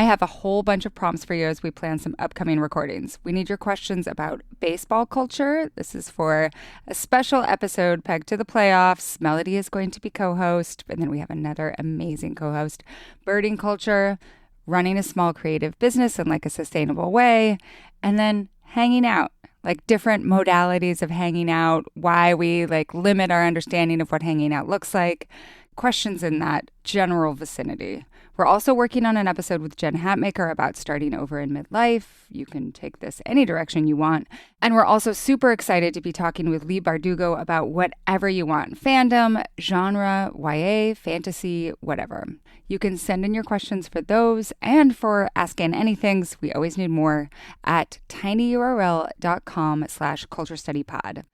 I have a whole bunch of prompts for you as we plan some upcoming recordings. We need your questions about baseball culture. This is for a special episode pegged to the playoffs. Melody is going to be co-host, and then we have another amazing co-host. Birding culture, running a small creative business in like a sustainable way, and then hanging out, like different modalities of hanging out, why we like limit our understanding of what hanging out looks like, questions in that general vicinity. We're also working on an episode with Jen Hatmaker about starting over in midlife. You can take this any direction you want. And we're also super excited to be talking with Leigh Bardugo about whatever you want. Fandom, genre, YA, fantasy, whatever. You can send in your questions for those and for Ask Ann Anythings. We always need more at tinyurl.com/culturestudypod.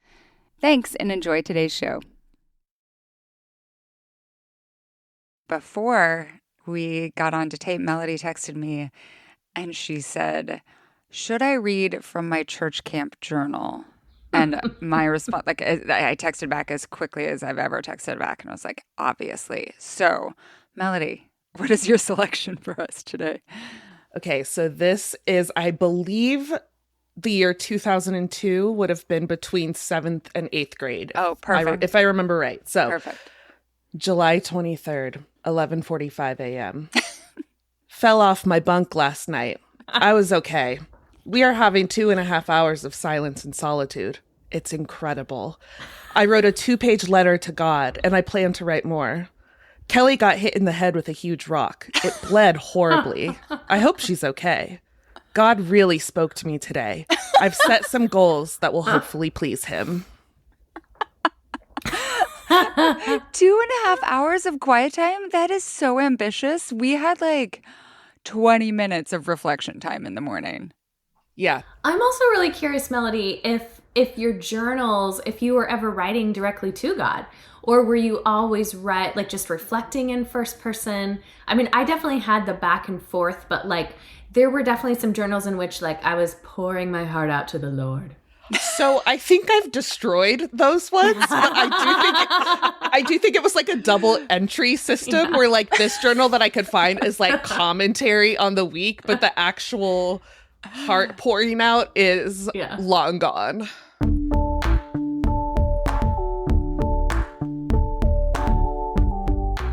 Thanks and enjoy today's show. Before we got on to tape, Melody texted me and she said, should I read from my church camp journal? And my response, like I texted back as quickly as I've ever texted back. And I was like, obviously. So, Melody, what is your selection for us today? Okay, so this is, I believe, the year 2002 would have been between 7th and 8th grade. Oh, perfect. If I remember right. So, perfect. July 23rd, 11:45 a.m. Fell off my bunk last night. I was okay. We are having 2.5 hours of silence and solitude. It's incredible. I wrote a 2-page letter to God, and I plan to write more. Kelly got hit in the head with a huge rock. It bled horribly. I hope she's okay. God really spoke to me today. I've set some goals that will hopefully please him. 2.5 hours of quiet time? That is so ambitious. We had like 20 minutes of reflection time in the morning. Yeah. I'm also really curious, Melody, if your journals, if you were ever writing directly to God, or were you always just reflecting in first person? I mean, I definitely had the back and forth, but like there were definitely some journals in which like I was pouring my heart out to the Lord. So I think I've destroyed those ones, but I do think it was like a double entry system where like this journal that I could find is like commentary on the week, but the actual heart pouring out is long gone.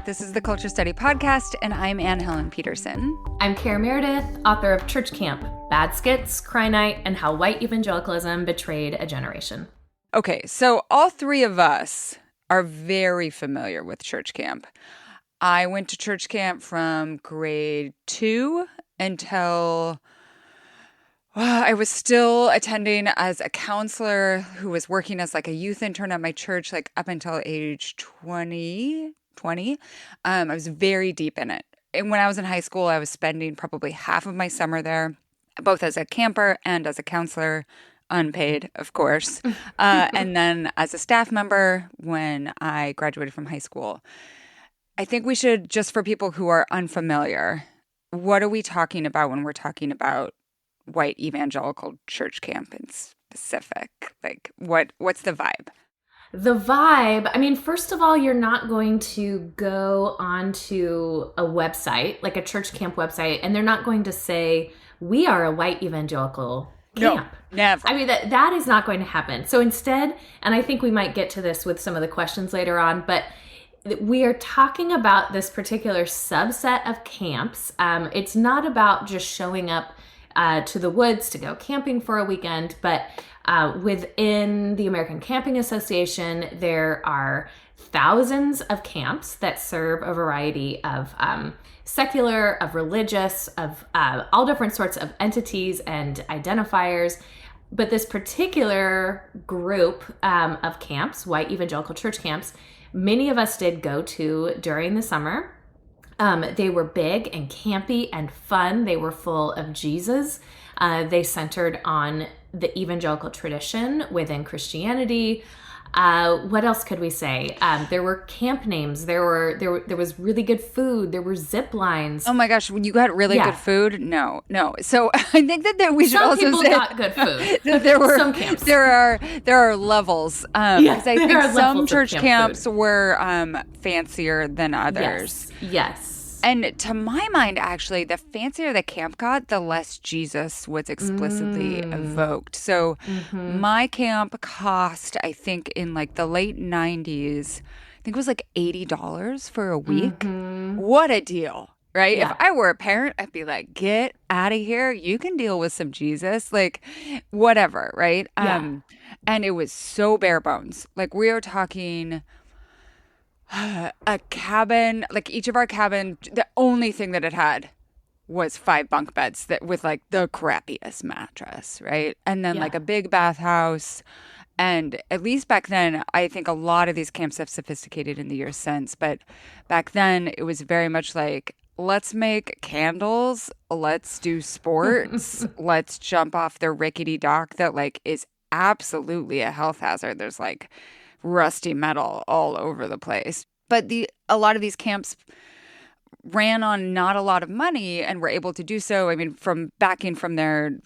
This is the Culture Study Podcast, and I'm Anne Helen Peterson. I'm Cara Meredith, author of Church Camp, Bad Skits, Cry Night, and How White Evangelicalism Betrayed a Generation. Okay, so all three of us are very familiar with church camp. I went to church camp from grade 2 until I was still attending as a counselor who was working as like a youth intern at my church, like up until age 20. I was very deep in it. And when I was in high school, I was spending probably half of my summer there, both as a camper and as a counselor, unpaid, of course. And then as a staff member when I graduated from high school. I think we should, just for people who are unfamiliar, what are we talking about when we're talking about white evangelical church camp in specific? Like, what's the vibe? The vibe, I mean, first of all, you're not going to go onto a website, like a church camp website, and they're not going to say, we are a white evangelical camp. No, never. I mean, that is not going to happen. So instead, and I think we might get to this with some of the questions later on, but we are talking about this particular subset of camps. It's not about just showing up to the woods to go camping for a weekend, but within the American Camping Association, there are thousands of camps that serve a variety of secular, of religious, of all different sorts of entities and identifiers. But this particular group of camps, white evangelical church camps, many of us did go to during the summer. They were big and campy and fun. They were full of Jesus. They centered on the evangelical tradition within Christianity. What else could we say? There were camp names. There was really good food. There were zip lines. Oh my gosh, when you got really good food? No. So I think that we should some also people say got good food. there were some camps. There are levels. Because I think some church camps were fancier than others. Yes. And to my mind, actually, the fancier the camp got, the less Jesus was explicitly evoked. So my camp cost, I think, in like the late 90s, I think it was like $80 for a week. What a deal, right? Yeah. If I were a parent, I'd be like, get out of here. You can deal with some Jesus, like whatever, right? Yeah. And it was so bare bones. Like we are talking a cabin, like each of our cabin, the only thing that it had was 5 bunk beds that with like the crappiest mattress, right? And then like a big bathhouse. And at least back then, I think a lot of these camps have sophisticated in the years since, but back then it was very much like, let's make candles, let's do sports, let's jump off the rickety dock that like is absolutely a health hazard. There's like rusty metal all over the place. But a lot of these camps ran on not a lot of money and were able to do so. I mean, from backing from their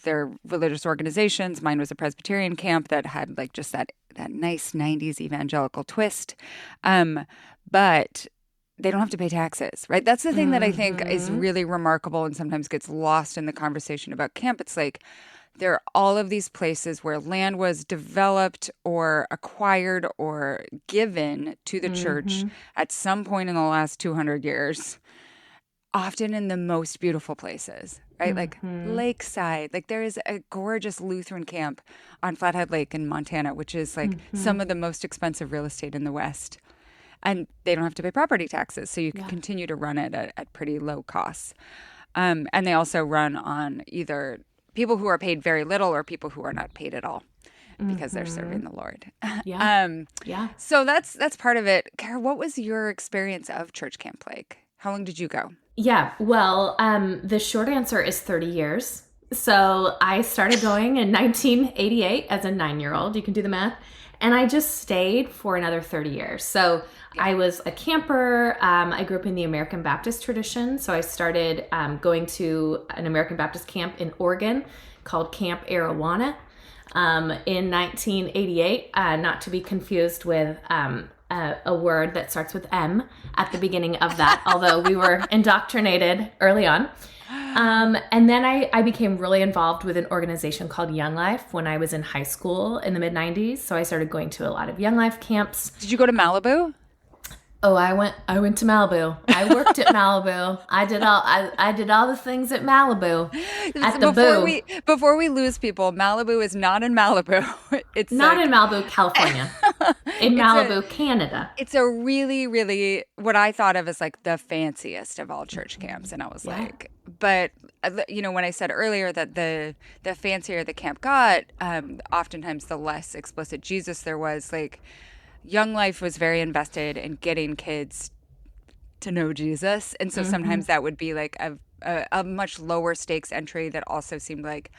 religious organizations. Mine was a Presbyterian camp that had like just that nice 90s evangelical twist. But they don't have to pay taxes, right? That's the thing that I think is really remarkable and sometimes gets lost in the conversation about camp. It's like, there are all of these places where land was developed or acquired or given to the church at some point in the last 200 years, often in the most beautiful places, right? Like lakeside. Like there is a gorgeous Lutheran camp on Flathead Lake in Montana, which is like some of the most expensive real estate in the West. And they don't have to pay property taxes, so you can continue to run it at pretty low costs. And they also run on either people who are paid very little or people who are not paid at all because they're serving the Lord. So that's part of it. Cara, what was your experience of church camp like? How long did you go? Yeah, well, the short answer is 30 years. So I started going in 1988 as a 9-year-old. You can do the math. And I just stayed for another 30 years. So I was a camper. I grew up in the American Baptist tradition. So I started going to an American Baptist camp in Oregon called Camp Arowana in 1988, not to be confused with a word that starts with M at the beginning of that, although we were indoctrinated early on. And then I became really involved with an organization called Young Life when I was in high school in the mid-90s. So I started going to a lot of Young Life camps. Did you go to Malibu? Oh, I went to Malibu. I worked at Malibu. I did all the things at Malibu. At the Boo. Before we lose people, Malibu is not in Malibu. It's not like, in Malibu, California. In Malibu, Canada. It's a really, really what I thought of as like the fanciest of all church camps, and I was like, but you know, when I said earlier that the fancier the camp got, oftentimes the less explicit Jesus there was. Like, Young Life was very invested in getting kids to know Jesus. And so sometimes that would be like a much lower stakes entry that also seemed like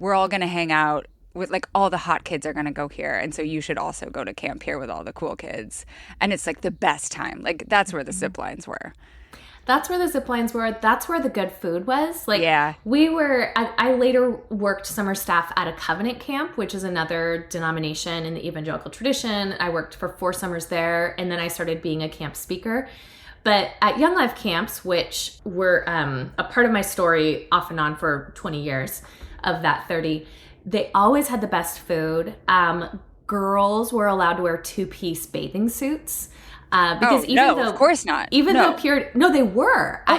we're all going to hang out with, like, all the hot kids are going to go here. And so you should also go to camp here with all the cool kids. And it's like the best time. Like, that's where the zip lines were. That's where the zip lines were. That's where the good food was. Like, I later worked summer staff at a Covenant camp, which is another denomination in the evangelical tradition. I worked for 4 summers there, and then I started being a camp speaker. But at Young Life camps, which were a part of my story off and on for 20 years of that 30, they always had the best food. Girls were allowed to wear 2-piece bathing suits. Because of course not. They were.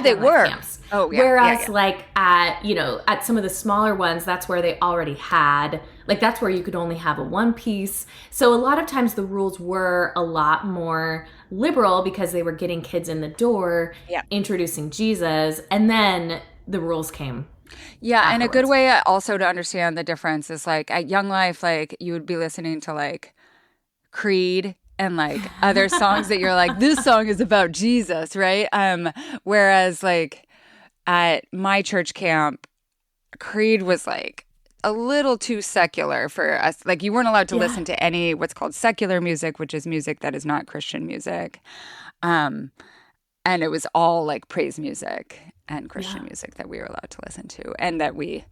They were. Camps. Oh, yeah. Whereas, like at some of the smaller ones, that's where they already had, like, that's where you could only have a 1-piece. So a lot of times the rules were a lot more liberal because they were getting kids in the door, introducing Jesus, and then the rules came. Yeah, afterwards. and a good way also to understand the difference is, like, at Young Life, like, you would be listening to, like, Creed and like other songs that you're like, this song is about Jesus, right? Whereas like at my church camp, Creed was like a little too secular for us. Like, you weren't allowed to listen to any what's called secular music, which is music that is not Christian music. And it was all like praise music and Christian music that we were allowed to listen to, and that we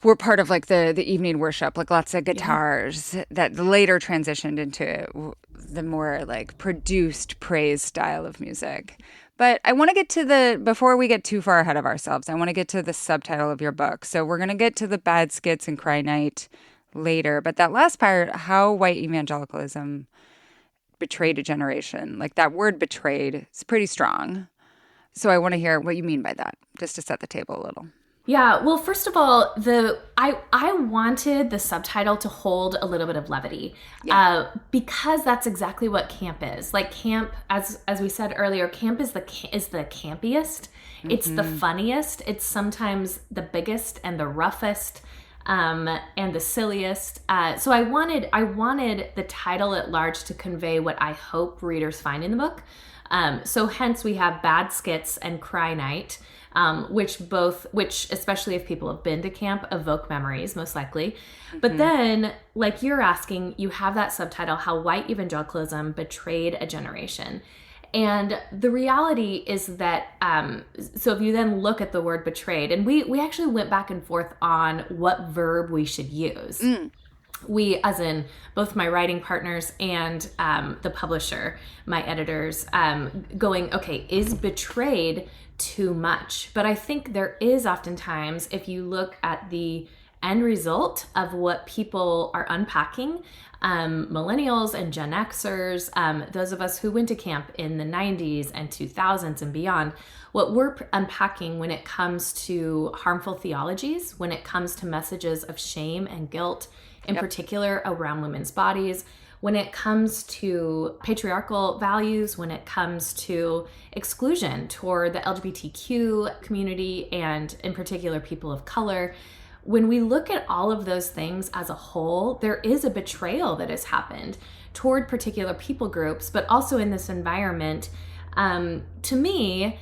were part of like the evening worship, like lots of guitars that later transitioned into the more like produced praise style of music. But I want to get to before we get too far ahead of ourselves, I want to get to the subtitle of your book. So we're going to get to the bad skits and Cry Night later. But that last part, how white evangelicalism betrayed a generation, like that word betrayed is pretty strong. So I want to hear what you mean by that, just to set the table a little. Yeah, well, first of all, I wanted the subtitle to hold a little bit of levity, because that's exactly what camp is. Like camp, as we said earlier, camp is the campiest. Mm-hmm. It's the funniest. It's sometimes the biggest and the roughest, and the silliest. So I wanted the title at large to convey what I hope readers find in the book. So hence we have Bad Skits and Cry Night. Which especially if people have been to camp, evoke memories, most likely. Mm-hmm. But then, like you're asking, you have that subtitle, How White Evangelicalism Betrayed a Generation. And the reality is that, so if you then look at the word betrayed, and we actually went back and forth on what verb we should use. We, as in both my writing partners and the publisher, my editors, going, okay, is betrayed too much? But I think there is oftentimes, if you look at the end result of what people are unpacking, millennials and Gen Xers, those of us who went to camp in the 90s and 2000s and beyond, what we're unpacking when it comes to harmful theologies, when it comes to messages of shame and guilt, in particular around women's bodies, when it comes to patriarchal values, when it comes to exclusion toward the LGBTQ community, and in particular people of color, when we look at all of those things as a whole, there is a betrayal that has happened toward particular people groups, but also in this environment. To me,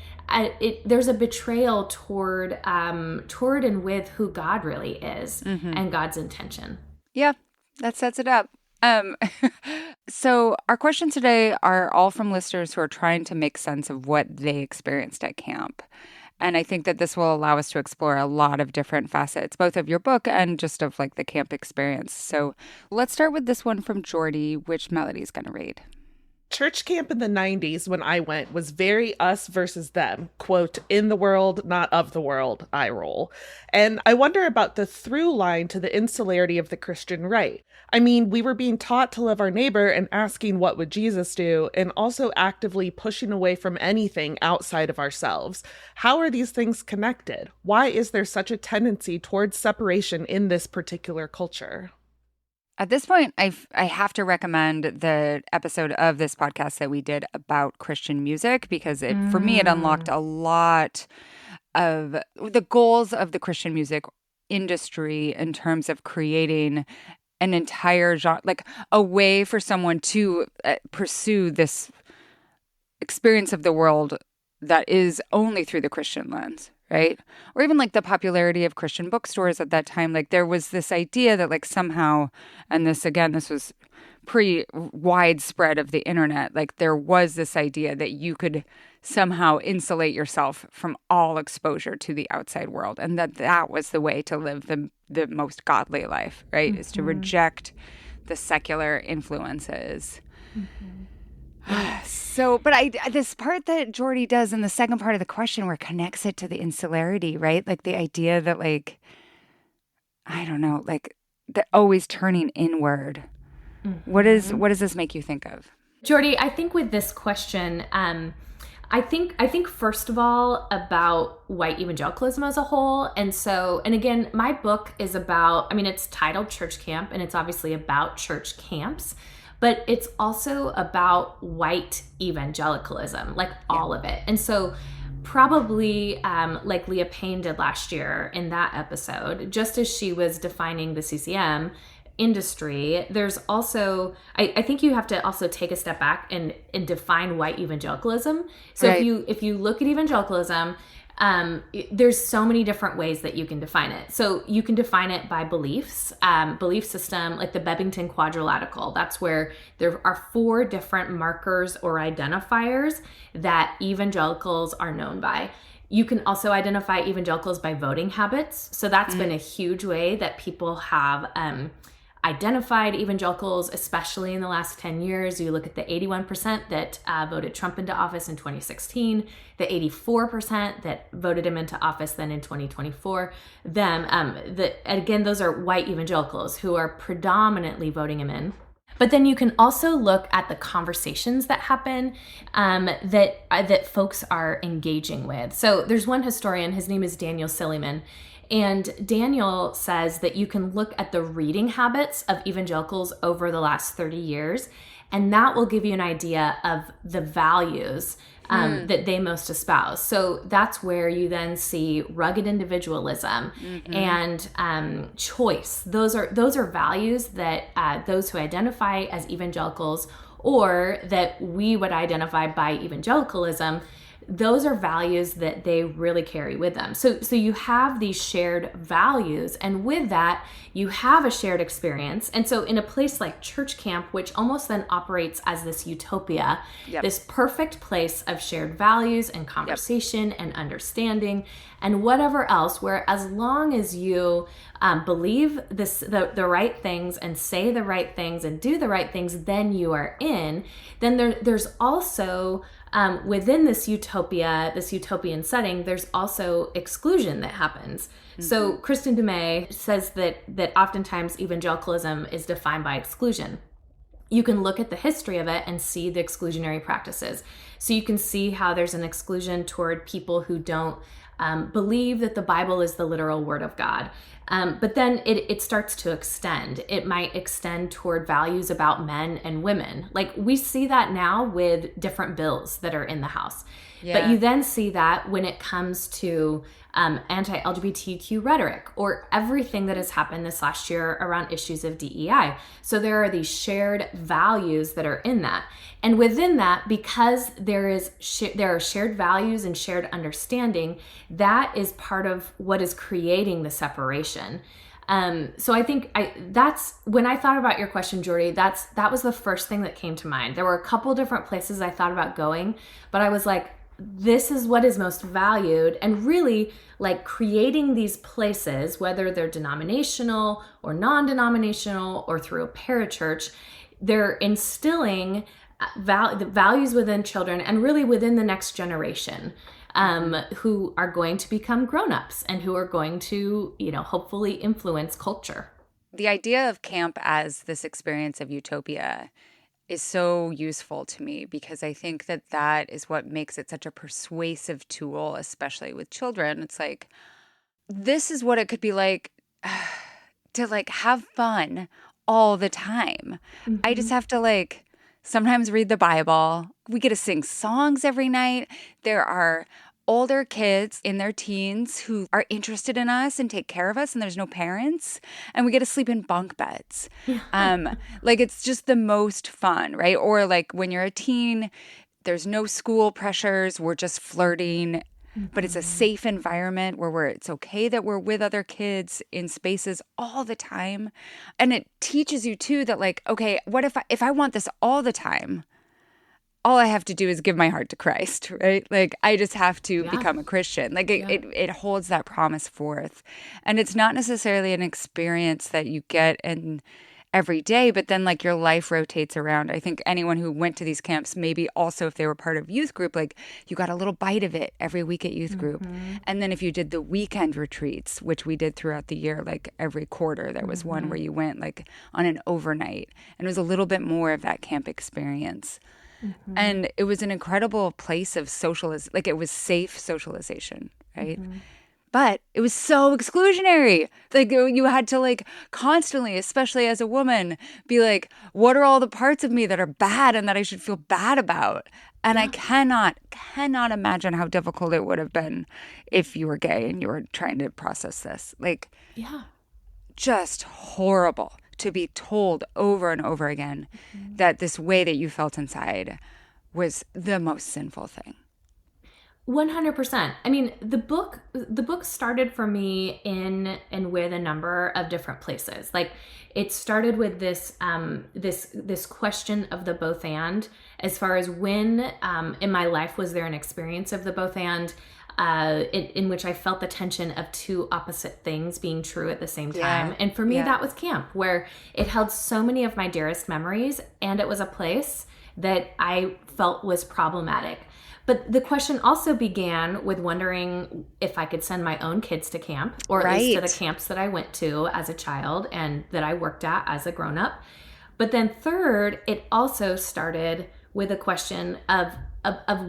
there's a betrayal toward and with who God really is, and God's intention. Yeah, that sets it up. So our questions today are all from listeners who are trying to make sense of what they experienced at camp. And I think that this will allow us to explore a lot of different facets, both of your book and just of like the camp experience. So let's start with this one from Jordy, which Melody's going to read. Church camp in the 90s when I went was very us versus them. Quote, in the world, not of the world, I roll. And I wonder about the through line to the insularity of the Christian right. I mean, we were being taught to love our neighbor and asking what would Jesus do, and also actively pushing away from anything outside of ourselves. How are these things connected? Why is there such a tendency towards separation in this particular culture? At this point, I have to recommend the episode of this podcast that we did about Christian music, because for me, it unlocked a lot of the goals of the Christian music industry in terms of creating an entire genre, like a way for someone to pursue this experience of the world that is only through the Christian lens. Right? Or even like the popularity of Christian bookstores at that time. Like there was this idea that like somehow, and this was pre-widespread of the internet, like there was this idea that you could somehow insulate yourself from all exposure to the outside world, and that was the way to live the most godly life, right? Is to reject the secular influences. So, but this part that Jordy does in the second part of the question where it connects it to the insularity, right? Like the idea that like, I don't know, like the always turning inward. What does this make you think of? Jordy, I think with this question, I think first of all about white evangelicalism as a whole. And again, my book is about, I mean, it's titled Church Camp, and it's obviously about church camps. But it's also about white evangelicalism, like all of it. And so probably like Leah Payne did last year in that episode, just as she was defining the CCM industry, there's also, I think you have to also take a step back and define white evangelicalism. So right. if you look at evangelicalism, there's so many different ways that you can define it. So you can define it by beliefs, belief system, like the Bebbington Quadrilateral. That's where there are 4 different markers or identifiers that evangelicals are known by. You can also identify evangelicals by voting habits. So that's been a huge way that people have identified evangelicals, especially in the last 10 years. You look at the 81% that voted Trump into office in 2016, the 84% that voted him into office then in 2024. Again, those are white evangelicals who are predominantly voting him in. But then you can also look at the conversations that happen that folks are engaging with. So there's one historian, his name is Daniel Silliman, and Daniel says that you can look at the reading habits of evangelicals over the last 30 years, and that will give you an idea of the values that they most espouse. So that's where you then see rugged individualism and choice. Those are values that those who identify as evangelicals, or that we would identify by evangelicalism, those are values that they really carry with them. So you have these shared values, and with that, you have a shared experience. And so in a place like church camp, which almost then operates as this utopia, this perfect place of shared values and conversation and understanding and whatever else, where as long as you believe the right things and say the right things and do the right things, then you are in. Then there's also within this utopia, this utopian setting, there's also exclusion that happens. So Kristen Dumais says that oftentimes evangelicalism is defined by exclusion. You can look at the history of it and see the exclusionary practices. So you can see how there's an exclusion toward people who don't believe that the Bible is the literal word of God. But then it starts to extend. It might extend toward values about men and women. Like we see that now with different bills that are in the House. Yeah. But you then see that when it comes to anti-LGBTQ rhetoric or everything that has happened this last year around issues of DEI. So there are these shared values that are in that. And within that, because there are shared values and shared understanding, that is part of what is creating the separation. So I think that's when I thought about your question, Jordy, that was the first thing that came to mind. There were a couple different places I thought about going, but I was like, this is what is most valued, and really like creating these places, whether they're denominational or non-denominational or through a parachurch, they're instilling the values within children and really within the next generation, who are going to become grown-ups and who are going to, hopefully influence culture. The idea of camp as this experience of utopia is so useful to me because I think that is what makes it such a persuasive tool, especially with children. It's like, this is what it could be like to like have fun all the time. I just have to sometimes read the Bible. We get to sing songs every night. There are older kids in their teens who are interested in us and take care of us, and there's no parents, and we get to sleep in bunk beds. It's just the most fun, right? Or like when you're a teen, there's no school pressures. We're just flirting, but it's a safe environment where it's okay that we're with other kids in spaces all the time. And it teaches you too that okay, what if I want this all the time? All I have to do is give my heart to Christ, right? I just have to become a Christian. It holds that promise forth. And it's not necessarily an experience that you get in every day, but then your life rotates around. I think anyone who went to these camps, maybe also if they were part of youth group, you got a little bite of it every week at youth group. And then if you did the weekend retreats, which we did throughout the year, every quarter, there was one where you went on an overnight. And it was a little bit more of that camp experience. And it was an incredible place of it was safe socialization, right? But it was so exclusionary. You had to constantly, especially as a woman, be what are all the parts of me that are bad and that I should feel bad about? And I cannot imagine how difficult it would have been if you were gay and you were trying to process this. Just horrible to be told over and over again that this way that you felt inside was the most sinful thing. 100%. I mean, the book started for me in and with a number of different places. It started with this this question of the both and, as far as when in my life was there an experience of the both and. in which I felt the tension of two opposite things being true at the same time. Yeah. And for me, Yeah. that was camp, where it held so many of my dearest memories, and it was a place that I felt was problematic. But the question also began with wondering if I could send my own kids to camp, or at least to the Right. camps that I went to as a child and that I worked at as a grown-up. But then third, it also started with a question of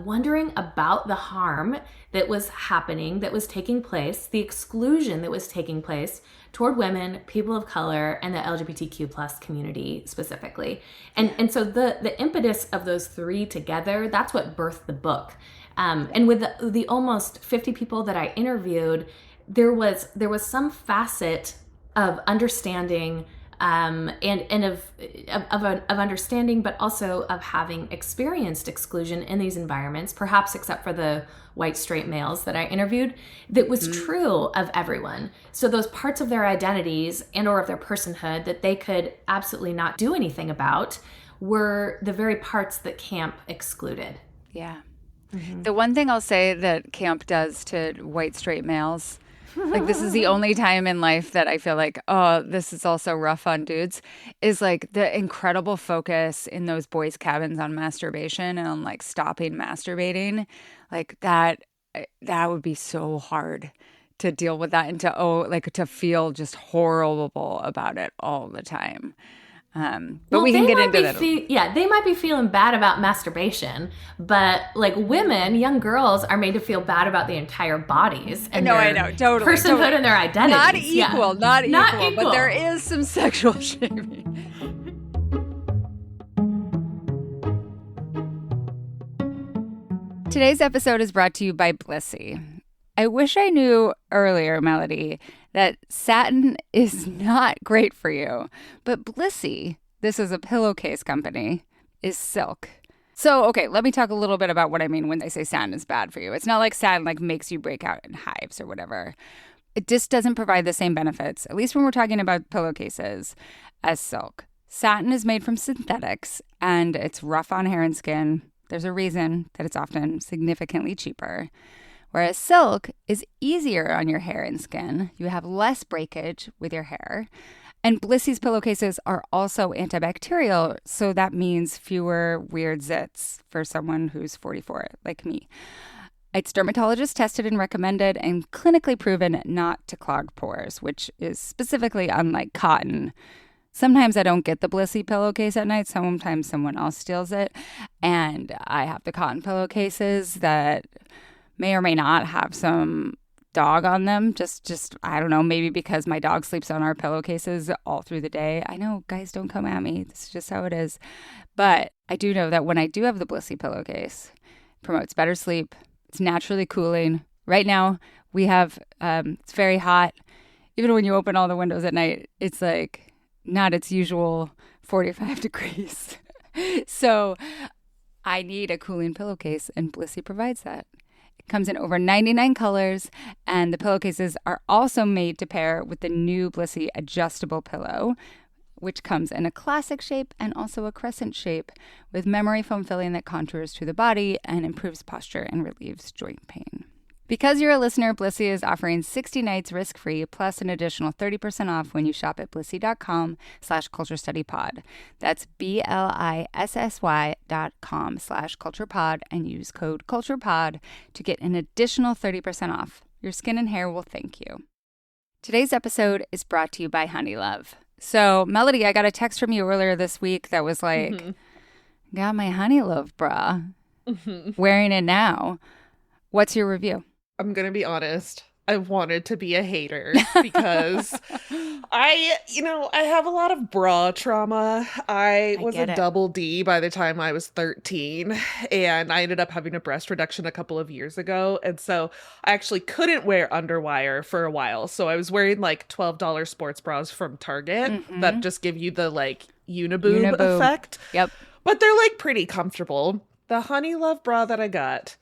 wondering about the harm that was happening, that was taking place, the exclusion that was taking place toward women, people of color, and the LGBTQ plus community specifically. And so the impetus of those three together, that's what birthed the book. And with the almost 50 people that I interviewed, there was some facet of understanding and of understanding, but also of having experienced exclusion in these environments, perhaps except for the white straight males that I interviewed, that was true of everyone. So those parts of their identities and or of their personhood that they could absolutely not do anything about were the very parts that camp excluded. Yeah. The one thing I'll say that camp does to white straight males, like this is the only time in life that I feel like, oh, this is also rough on dudes, is like the incredible focus in those boys' cabins on masturbation and on like stopping masturbating. Like that would be so hard to deal with that and to feel just horrible about it all the time. But we can get into that. They might be feeling bad about masturbation, but like women, young girls are made to feel bad about the entire bodies and I know, totally. personhood and their identities. Not equal, but there is some sexual shaming. Today's episode is brought to you by Blissy. I wish I knew earlier, Melody, that satin is not great for you. But Blissy, this is a pillowcase company, is silk. So, okay, let me talk a little bit about what I mean when they say satin is bad for you. It's not like satin like makes you break out in hives or whatever. It just doesn't provide the same benefits, at least when we're talking about pillowcases, as silk. Satin is made from synthetics, and it's rough on hair and skin. There's a reason that it's often significantly cheaper. Whereas silk is easier on your hair and skin. You have less breakage with your hair. And Blissy's pillowcases are also antibacterial, so that means fewer weird zits for someone who's 44, like me. It's dermatologist tested and recommended and clinically proven not to clog pores, which is specifically unlike cotton. Sometimes I don't get the Blissy pillowcase at night. Sometimes someone else steals it. And I have the cotton pillowcases that may or may not have some dog on them. Just I don't know, maybe because my dog sleeps on our pillowcases all through the day. I know, guys, don't come at me. This is just how it is. But I do know that when I do have the Blissy pillowcase, it promotes better sleep. It's naturally cooling. Right now, we have, it's very hot. Even when you open all the windows at night, it's like not its usual 45 degrees. So I need a cooling pillowcase, and Blissy provides that. It comes in over 99 colors, and the pillowcases are also made to pair with the new Blissy adjustable pillow, which comes in a classic shape and also a crescent shape with memory foam filling that contours to the body and improves posture and relieves joint pain. Because you're a listener, Blissy is offering 60 nights risk-free plus an additional 30% off when you shop at blissy.com/culturestudypod. That's BLISSY.com/culturepod and use code culturepod to get an additional 30% off. Your skin and hair will thank you. Today's episode is brought to you by Honeylove. So, Melody, I got a text from you earlier this week that was like, got my Honeylove bra. Wearing it now. What's your review? I'm going to be honest. I wanted to be a hater because I have a lot of bra trauma. I was a double D by the time I was 13, and I ended up having a breast reduction a couple of years ago. And so I actually couldn't wear underwire for a while. So I was wearing like $12 sports bras from Target that just give you the like uniboob effect. Yep. But they're like pretty comfortable. The Honeylove bra that I got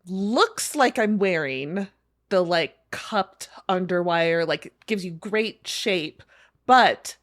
looks like I'm wearing the like cupped underwire, like it gives you great shape, but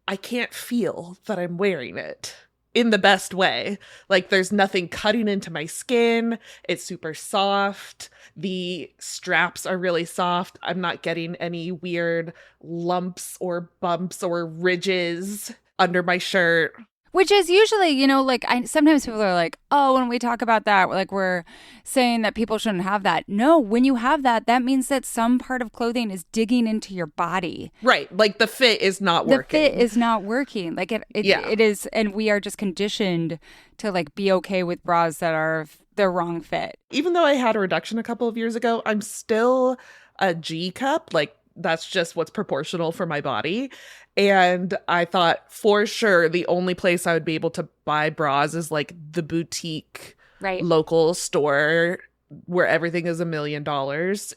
I can't feel that I'm wearing it. in the best way. Like, there's nothing cutting into my skin. It's super soft. The straps are really soft. I'm not getting any weird lumps or bumps or ridges under my shirt. Which is usually, like sometimes people are like, oh, when we talk about that, like we're saying that people shouldn't have that. No, when you have that, that means that some part of clothing is digging into your body. Right. Like the fit is not working. The fit is not working. Like it is. And we are just conditioned to like be okay with bras that are the wrong fit. Even though I had a reduction a couple of years ago, I'm still a G cup. Like, that's just what's proportional for my body. And I thought for sure the only place I would be able to buy bras is like the boutique local store where everything is $1 million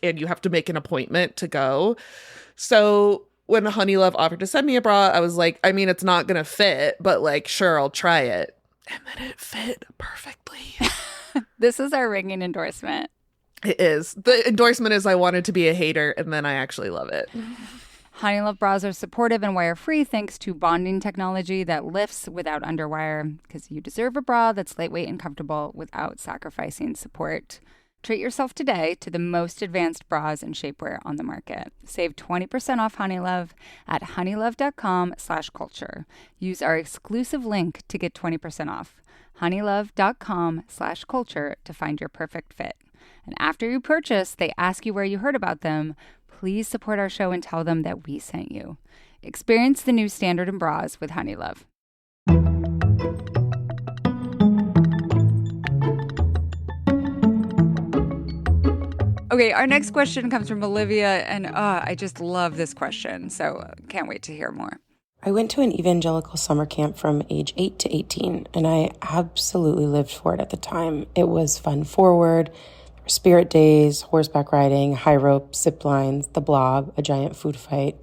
and you have to make an appointment to go. So when Honeylove offered to send me a bra, I was like, I mean, it's not going to fit, but like, sure, I'll try it. And then it fit perfectly. This is our ringing endorsement. It is. The endorsement is I wanted to be a hater, and then I actually love it. Honeylove bras are supportive and wire-free thanks to bonding technology that lifts without underwire, because you deserve a bra that's lightweight and comfortable without sacrificing support. Treat yourself today to the most advanced bras and shapewear on the market. Save 20% off Honeylove at honeylove.com/culture. Use our exclusive link to get 20% off. honeylove.com/culture to find your perfect fit. And after you purchase, they ask you where you heard about them. Please support our show and tell them that we sent you. Experience the new standard in bras with Honeylove. Okay, our next question comes from Olivia, and I just love this question, so can't wait to hear more. I went to an evangelical summer camp from age 8 to 18, and I absolutely lived for it at the time. It was fun forward. Spirit days, horseback riding, high rope, zip lines, the blob, a giant food fight.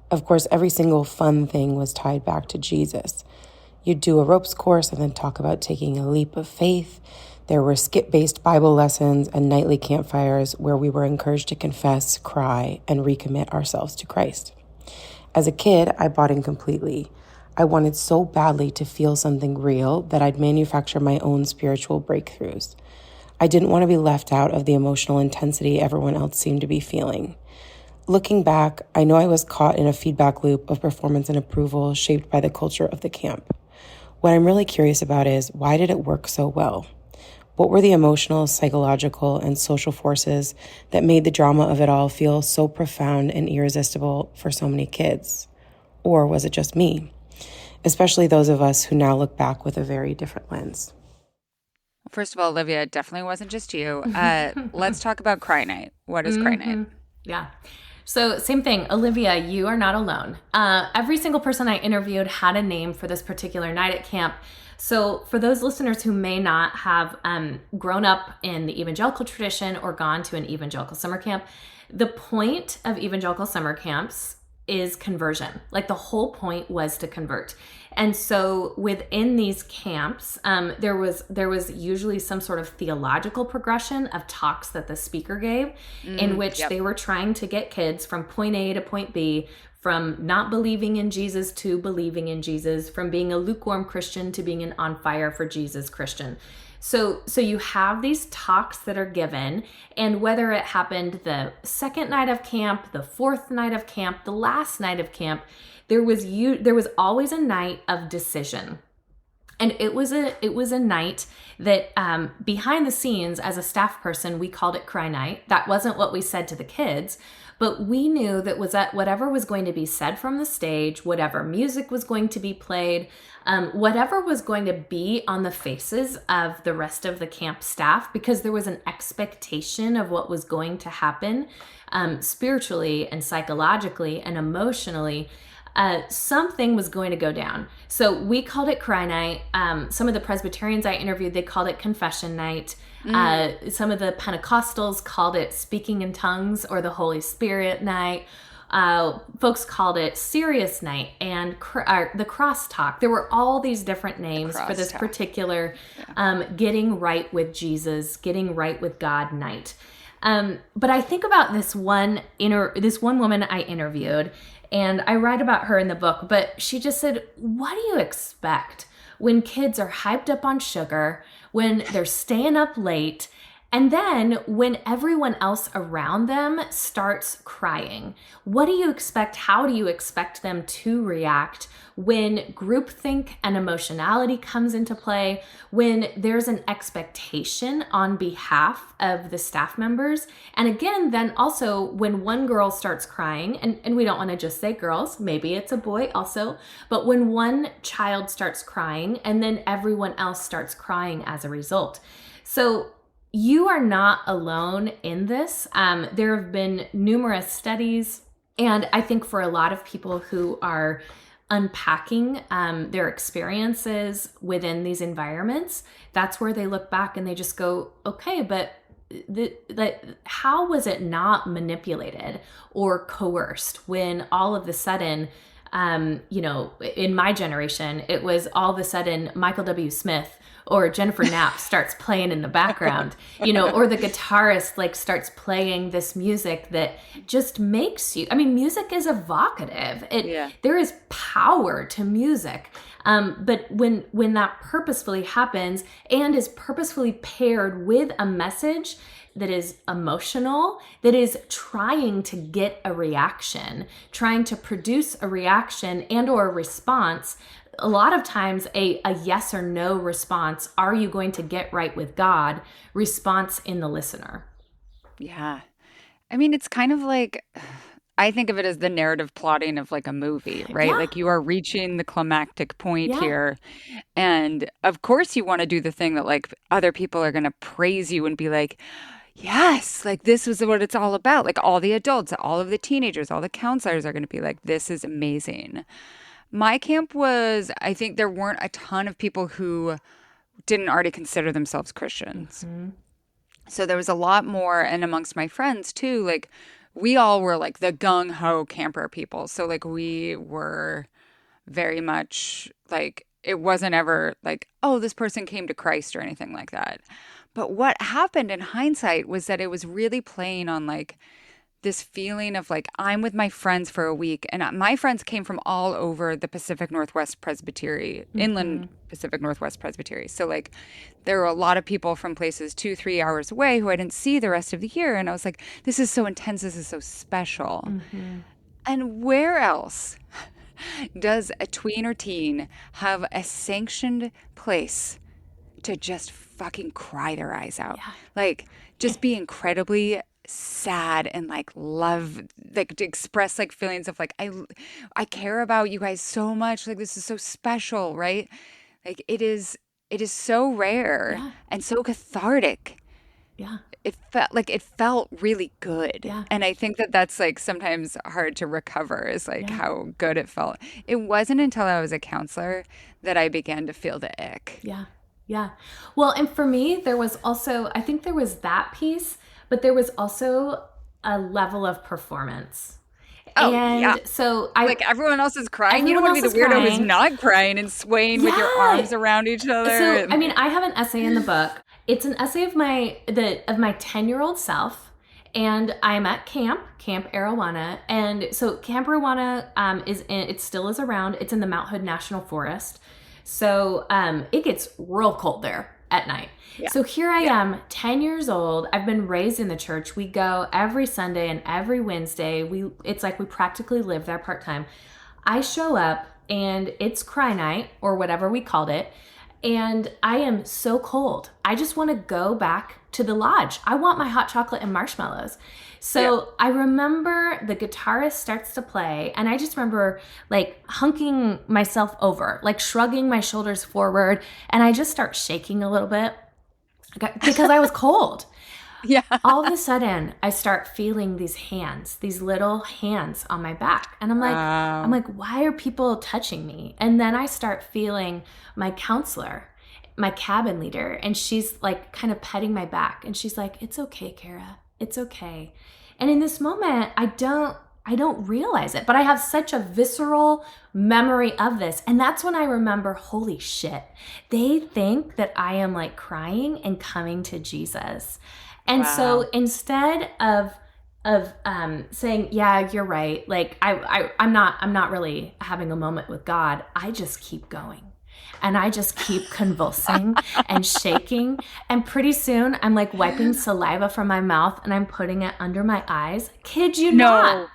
Of course, every single fun thing was tied back to Jesus. You'd do a ropes course and then talk about taking a leap of faith. There were skit-based Bible lessons and nightly campfires where we were encouraged to confess, cry, and recommit ourselves to Christ. As a kid, I bought in completely. I wanted so badly to feel something real that I'd manufacture my own spiritual breakthroughs. I didn't want to be left out of the emotional intensity everyone else seemed to be feeling. Looking back, I know I was caught in a feedback loop of performance and approval shaped by the culture of the camp. What I'm really curious about is, why did it work so well? What were the emotional, psychological, and social forces that made the drama of it all feel so profound and irresistible for so many kids? Or was it just me? Especially those of us who now look back with a very different lens. First of all, Olivia, it definitely wasn't just you. Let's talk about Cry Night. What is Cry Night? Yeah. So same thing, Olivia, you are not alone. Every single person I interviewed had a name for this particular night at camp. So for those listeners who may not have grown up in the evangelical tradition or gone to an evangelical summer camp, the point of evangelical summer camps is conversion. Like, the whole point was to convert. And so within these camps, there was usually some sort of theological progression of talks that the speaker gave, in which they were trying to get kids from point A to point B, from not believing in Jesus to believing in Jesus, from being a lukewarm Christian to being an on fire for Jesus Christian. So you have these talks that are given, and whether it happened the second night of camp, the fourth night of camp, the last night of camp, there was always a night of decision. And it was a night that behind the scenes, as a staff person, we called it Cry Night. That wasn't what we said to the kids, but we knew that whatever was going to be said from the stage, whatever music was going to be played, whatever was going to be on the faces of the rest of the camp staff, because there was an expectation of what was going to happen spiritually and psychologically and emotionally. Something was going to go down. So we called it Cry Night. Some of the Presbyterians I interviewed, they called it Confession Night. Some of the Pentecostals called it Speaking in Tongues or the Holy Spirit Night. Folks called it Serious Night and the Cross Talk. There were all these different names for this particular getting right with Jesus, getting right with God night. But I think about this one woman I interviewed, and I write about her in the book, but she just said, what do you expect when kids are hyped up on sugar, when they're staying up late, and then when everyone else around them starts crying. What do you expect? How do you expect them to react when groupthink and emotionality comes into play, when there's an expectation on behalf of the staff members? And again, then also when one girl starts crying, and we don't want to just say girls, maybe it's a boy also, but when one child starts crying and then everyone else starts crying as a result. So you are not alone in this. There have been numerous studies, and I think for a lot of people who are unpacking their experiences within these environments, that's where they look back and they just go, okay, but how was it not manipulated or coerced when all of a sudden, in my generation, it was all of a sudden Michael W. Smith or Jennifer Knapp starts playing in the background, or the guitarist starts playing this music that just makes you, music is evocative. There is power to music. But when that purposefully happens and is purposefully paired with a message that is emotional, that is trying to get a reaction, trying to produce a reaction and or a response, a lot of times a yes or no response, are you going to get right with God, response in the listener. Yeah. It's kind of like, I think of it as the narrative plotting of a movie, right? Yeah. You are reaching the climactic point here. And of course you want to do the thing that other people are going to praise you and be like, yes, this was what it's all about. All the adults, all of the teenagers, all the counselors are going to be like, this is amazing. My camp was, I think there weren't a ton of people who didn't already consider themselves Christians. Mm-hmm. So there was a lot more, and amongst my friends too, we all were the gung-ho camper people. So we were very much it wasn't ever oh, this person came to Christ or anything like that. But what happened in hindsight was that it was really playing on this feeling of I'm with my friends for a week, and my friends came from all over the Pacific Northwest Presbytery, inland Pacific Northwest Presbytery. So there were a lot of people from places 2-3 hours away who I didn't see the rest of the year. And I was like, this is so intense. This is so special. Mm-hmm. And where else does a tween or teen have a sanctioned place to just fucking cry their eyes out? Yeah. Just be incredibly sad and love, to express feelings of I care about you guys so much, this is so special, right? It is so rare and so cathartic. Yeah, it felt really good. Yeah. And I think that's sometimes hard to recover is how good it felt. It wasn't until I was a counselor that I began to feel the ick. Yeah. Well, and for me there was also, I think there was that piece, but there was also a level of performance. Oh, and yeah. So everyone else is crying. You don't want to be the weirdo who's not crying and swaying with your arms around each other. So, I have an essay in the book. It's an essay of my 10-year-old self, and I'm at Camp Arowana. And so Camp Arowana it still is around. It's in the Mount Hood National Forest. So it gets real cold there at night. Yeah. So here I am, 10 years old. I've been raised in the church. We go every Sunday and every Wednesday. It's we practically live there part-time. I show up and it's cry night or whatever we called it. And I am so cold. I just want to go back to the lodge. I want my hot chocolate and marshmallows. So I remember the guitarist starts to play, and I just remember hunking myself over, shrugging my shoulders forward, and I just start shaking a little bit because I was cold. Yeah. All of a sudden, I start feeling these hands, these little hands on my back. And I'm like, why are people touching me? And then I start feeling my counselor, my cabin leader, and she's kind of petting my back. And she's like, it's okay, Cara. It's okay. And in this moment, I don't realize it, but I have such a visceral memory of this. And that's when I remember, holy shit, they think that I am crying and coming to Jesus. And so instead of saying, yeah, you're right, I'm not really having a moment with God, I just keep going. And I just keep convulsing and shaking. And pretty soon I'm like wiping saliva from my mouth and I'm putting it under my eyes. Kid you not.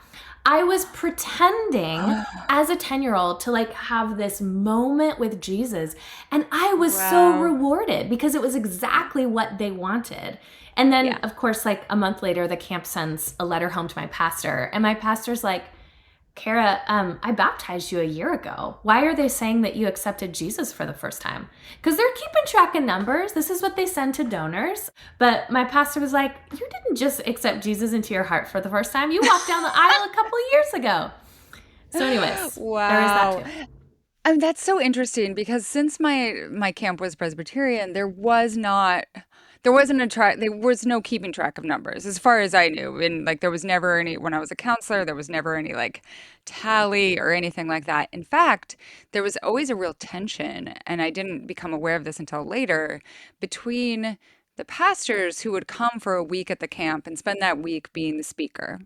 I was pretending as a 10-year-old to like have this moment with Jesus. And I was so rewarded because it was exactly what they wanted. And then, of course, like a month later, the camp sends a letter home to my pastor. And my pastor's like, Cara, I baptized you a year ago. Why are they saying that you accepted Jesus for the first time? Because they're keeping track of numbers. This is what they send to donors. But my pastor was like, you didn't just accept Jesus into your heart for the first time. You walked down the aisle a couple of years ago. So anyways, there is that too. And that's so interesting because since my camp was Presbyterian, there was no keeping track of numbers as far as I knew. And like there was never any, when I was a counselor, there was never any like tally or anything like that. In fact, there was always a real tension, and I didn't become aware of this until later, between the pastors who would come for a week at the camp and spend that week being the speaker.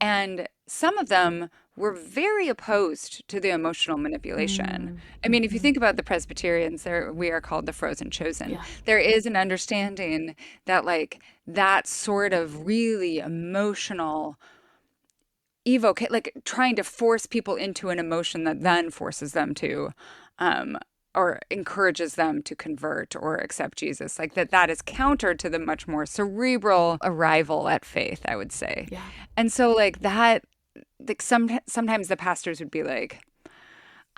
And some of them were very opposed to the emotional manipulation. I mean, if you think about the Presbyterians, we are called the frozen chosen. Yeah. There is an understanding that like that sort of really emotional like trying to force people into an emotion that then forces them to or encourages them to convert or accept Jesus, like that is counter to the much more cerebral arrival at faith, I would say. Yeah. And so like that, like sometimes the pastors would be like,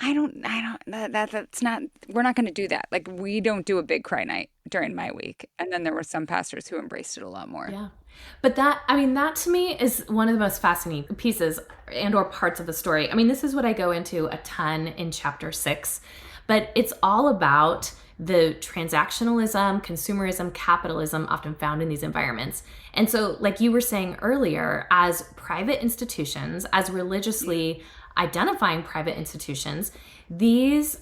that's not, we're not going to do that. Like we don't do a big cry night during my week. And then there were some pastors who embraced it a lot more. Yeah. But that to me is one of the most fascinating pieces and or parts of the story. I mean, this is what I go into a ton in chapter 6, but it's all about the transactionalism, consumerism, capitalism often found in these environments. And so like you were saying earlier, as private institutions, as religiously identifying private institutions, these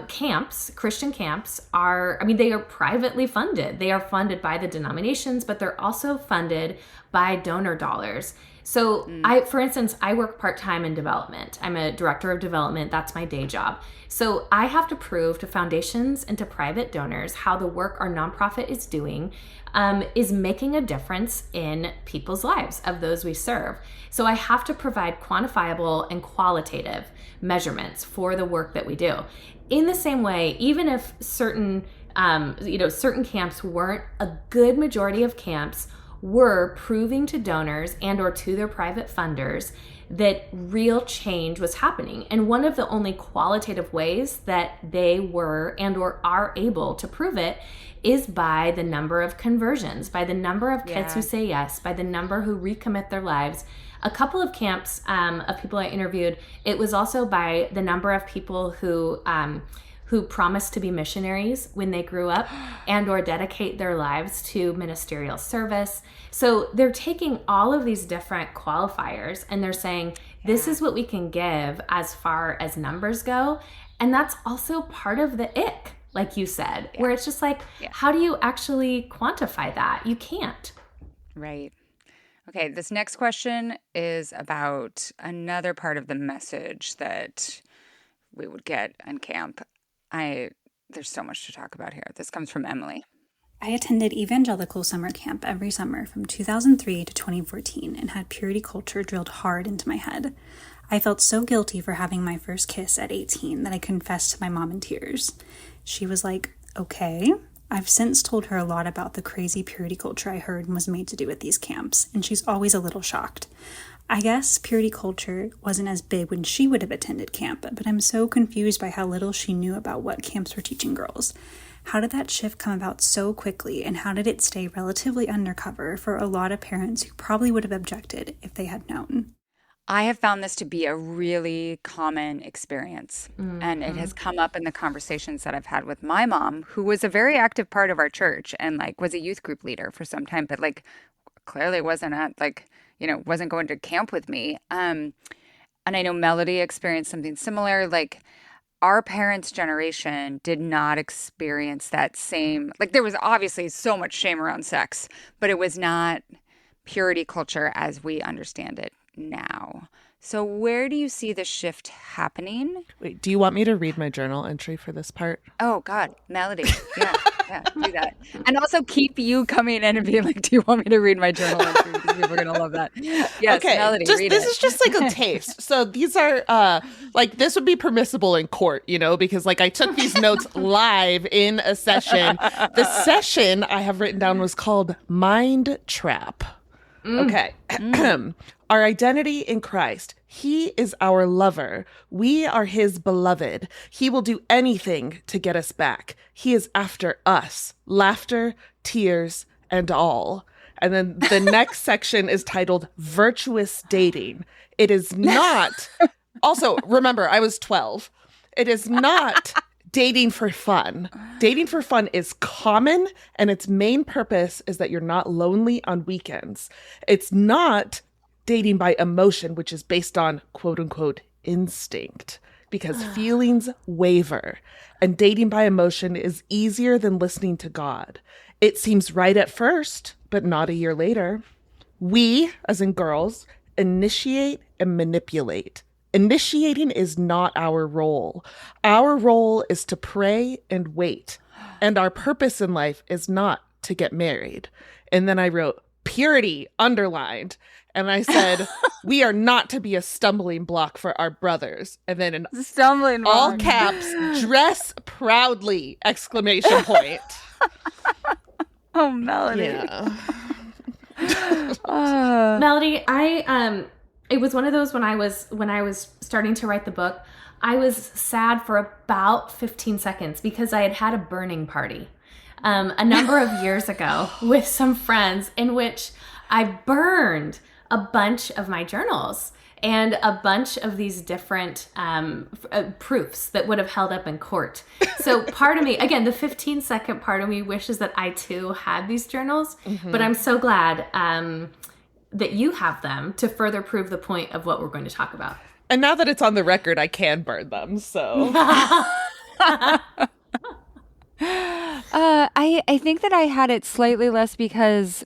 camps, Christian camps they are privately funded. They are funded by the denominations, but they're also funded by donor dollars. So for instance, I work part-time in development. I'm a director of development. That's my day job. So I have to prove to foundations and to private donors how the work our nonprofit is doing is making a difference in people's lives of those we serve. So I have to provide quantifiable and qualitative measurements for the work that we do. In the same way, even if certain camps weren't, a good majority of camps were proving to donors and or to their private funders that real change was happening. And one of the only qualitative ways that they were and or are able to prove it is by the number of conversions, by the number of kids who say yes, by the number who recommit their lives. A couple of camps of people I interviewed, it was also by the number of people who promised to be missionaries when they grew up and or dedicate their lives to ministerial service. So they're taking all of these different qualifiers and they're saying, this is what we can give as far as numbers go. And that's also part of the ick, like you said, where it's just like, how do you actually quantify that? You can't. Right. Okay, this next question is about another part of the message that we would get in camp. There's so much to talk about here. This comes from Emily. I attended Evangelical summer camp every summer from 2003 to 2014 and had purity culture drilled hard into my head. I felt so guilty for having my first kiss at 18 that I confessed to my mom in tears. She was like, okay. I've since told her a lot about the crazy purity culture I heard and was made to do at these camps, and she's always a little shocked. I guess purity culture wasn't as big when she would have attended camp, but I'm so confused by how little she knew about what camps were teaching girls. How did that shift come about so quickly, and how did it stay relatively undercover for a lot of parents who probably would have objected if they had known? I have found this to be a really common experience, and it has come up in the conversations that I've had with my mom, who was a very active part of our church and like was a youth group leader for some time, but like clearly wasn't wasn't going to camp with me. And I know Melody experienced something similar. Like our parents' generation did not experience that same, like there was obviously so much shame around sex, but it was not purity culture as we understand it now. So where do you see the shift happening? Wait, do you want me to read my journal entry for this part? Oh God, Melody. Yeah, do that. And also keep you coming in and being like, do you want me to read my journal entry? Because people are going to love that. Yes, okay, Melody, read this it. is just like a taste. So these are like, this would be permissible in court, you know, because like I took these notes live in a session. The session I have written down was called Mind Trap. Okay. Our identity in Christ. He is our lover. We are his beloved. He will do anything to get us back. He is after us. Laughter, tears, and all. And then the next section is titled Virtuous Dating. It is not. Also, remember, I was 12. It is not dating for fun. Dating for fun is common, and its main purpose is that you're not lonely on weekends. It's not dating by emotion, which is based on quote unquote instinct, because feelings waver, and dating by emotion is easier than listening to God. It seems right at first, but not a year later. We, as in girls, initiate and manipulate. Initiating is not our role. Our role is to pray and wait. And our purpose in life is not to get married. And then I wrote purity underlined. And I said, we are not to be a stumbling block for our brothers. And then in Stumbling all block. caps, dress proudly, exclamation point. Oh, Melody. Yeah. Melody, it was one of those when I was starting to write the book, I was sad for about 15 seconds because I had a burning party a number of years ago with some friends in which I burned a bunch of my journals and a bunch of these different proofs that would have held up in court. So part of me, again, the 15-second part of me wishes that I too had these journals, but I'm so glad that you have them to further prove the point of what we're going to talk about. And now that it's on the record, I can burn them, so. I think that I had it slightly less because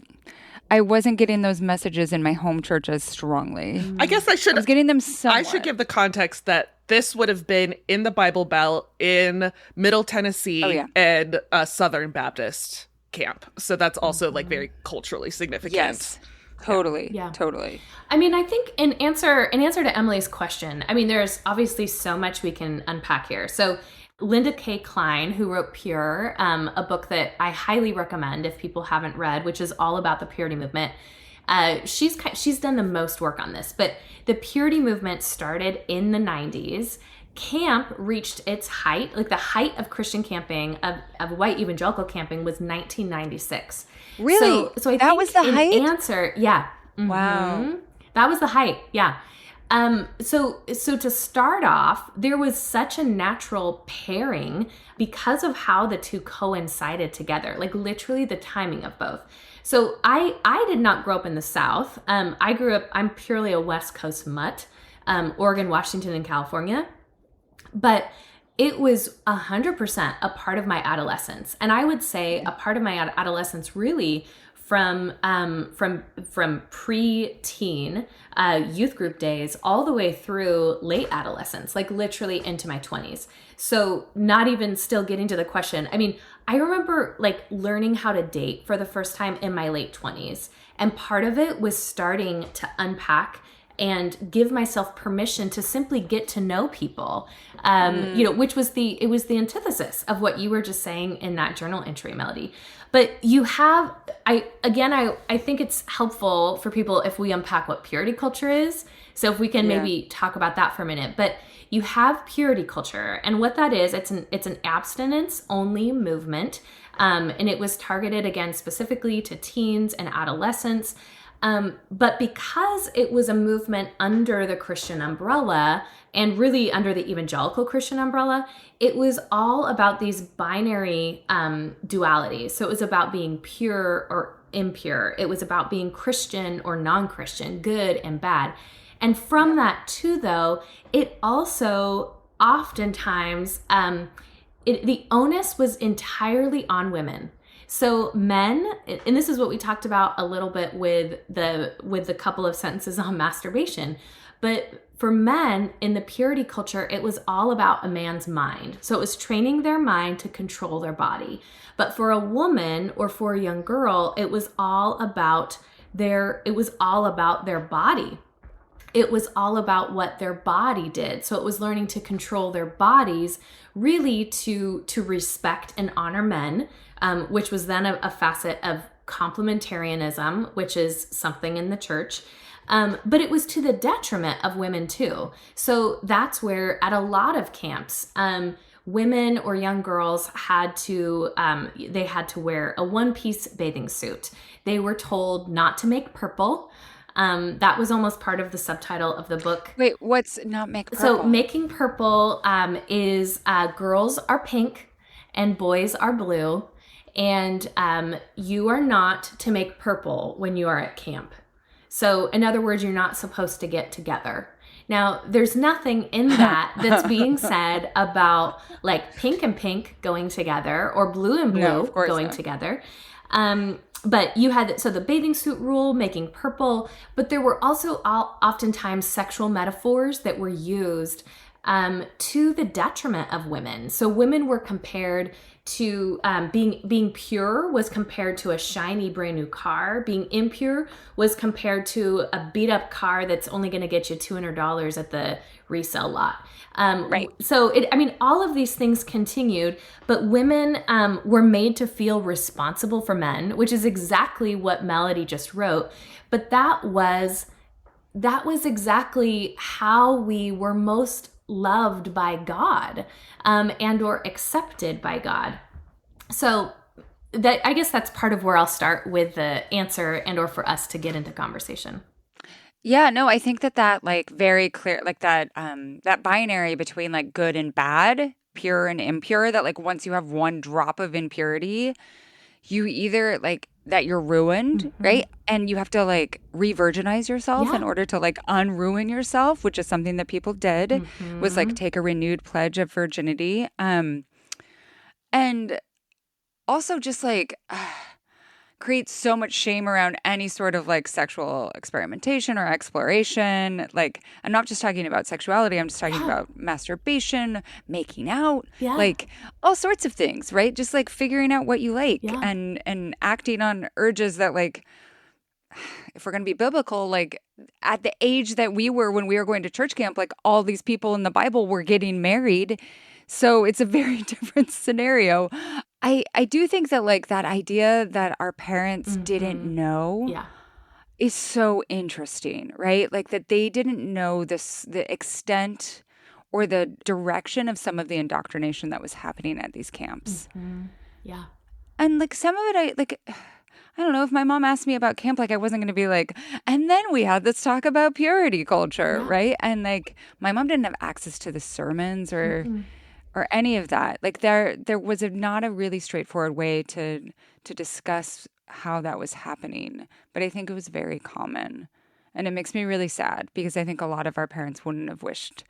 I wasn't getting those messages in my home church as strongly. I guess I was getting them somewhat. I should give the context that this would have been in the Bible Belt in Middle Tennessee and a Southern Baptist camp. So that's also like very culturally significant. Yes. Totally. Yeah. Totally. I mean, I think in answer to Emily's question, I mean, there's obviously so much we can unpack here. So Linda K. Klein, who wrote Pure, a book that I highly recommend if people haven't read, which is all about the purity movement. She's done the most work on this, but the purity movement started in the 90s. Camp reached its height, like the height of Christian camping, of white evangelical camping was 1996. Really? So I that think was the height? Answer, yeah. Wow. That was the height, yeah. So to start off, there was such a natural pairing because of how the two coincided together, like literally the timing of both. So I did not grow up in the South. I'm purely a West Coast mutt, Oregon, Washington, and California. But it was 100% a part of my adolescence. And I would say a part of my adolescence really from pre-teen youth group days all the way through late adolescence, like literally into my 20s. So not even still getting to the question. I mean, I remember like learning how to date for the first time in my late 20s. And part of it was starting to unpack and give myself permission to simply get to know people, which was the antithesis of what you were just saying in that journal entry, Melody. But you have, I think it's helpful for people if we unpack what purity culture is. So if we can maybe talk about that for a minute. But you have purity culture, and what that is, it's an abstinence only movement, and it was targeted again specifically to teens and adolescents. But because it was a movement under the Christian umbrella and really under the evangelical Christian umbrella, it was all about these binary dualities. So it was about being pure or impure. It was about being Christian or non-Christian, good and bad. And from that too, though, it also oftentimes, the onus was entirely on women. So men, and this is what we talked about a little bit with the couple of sentences on masturbation, But for men in the purity culture, it was all about a man's mind. So it was training their mind to control their body. But for a woman or for a young girl, it was all about their body. It was all about what their body did. So it was learning to control their bodies, really to respect and honor men, which was then a facet of complementarianism, which is something in the church. But it was to the detriment of women too. So that's where at a lot of camps, women or young girls had to wear a one-piece bathing suit. They were told not to make purple. That was almost part of the subtitle of the book. Wait, what's not make purple? So making purple is girls are pink and boys are blue. And you are not to make purple when you are at camp. So in other words, you're not supposed to get together. Now, there's nothing in that that's being said about like pink and pink going together or blue and blue going together. But you had, so the bathing suit rule, making purple, but there were also oftentimes sexual metaphors that were used to the detriment of women. So women were compared to being pure was compared to a shiny brand new car. Being impure was compared to a beat up car that's only going to get you $200 at the resale lot. Right. So all of these things continued, but women were made to feel responsible for men, which is exactly what Melody just wrote. But that was exactly how we were most loved by God, and or accepted by God. So that, I guess that's part of where I'll start with the answer and or for us to get into conversation. Yeah, no, I think that like very clear, like that binary between like good and bad, pure and impure, that like once you have one drop of impurity, you either like that you're ruined, right? And you have to like re-virginize yourself in order to like unruin yourself, which is something that people did, was like take a renewed pledge of virginity. And also just like creates so much shame around any sort of like sexual experimentation or exploration. Like, I'm not just talking about sexuality, I'm just talking about masturbation, making out, like all sorts of things, right? Just like figuring out what you like and acting on urges that, like, if we're going to be biblical, like at the age that we were when we were going to church camp, like all these people in the Bible were getting married. So it's a very different scenario. I do think that like that idea that our parents didn't know is so interesting, right? Like that they didn't know the extent or the direction of some of the indoctrination that was happening at these camps. Yeah. And like some of it, I don't know, if my mom asked me about camp, like I wasn't going to be like, and then we had this talk about purity culture, right? And like my mom didn't have access to the sermons or any of that. Like there was not a really straightforward way to discuss how that was happening. But I think it was very common. And it makes me really sad because I think a lot of our parents wouldn't have wished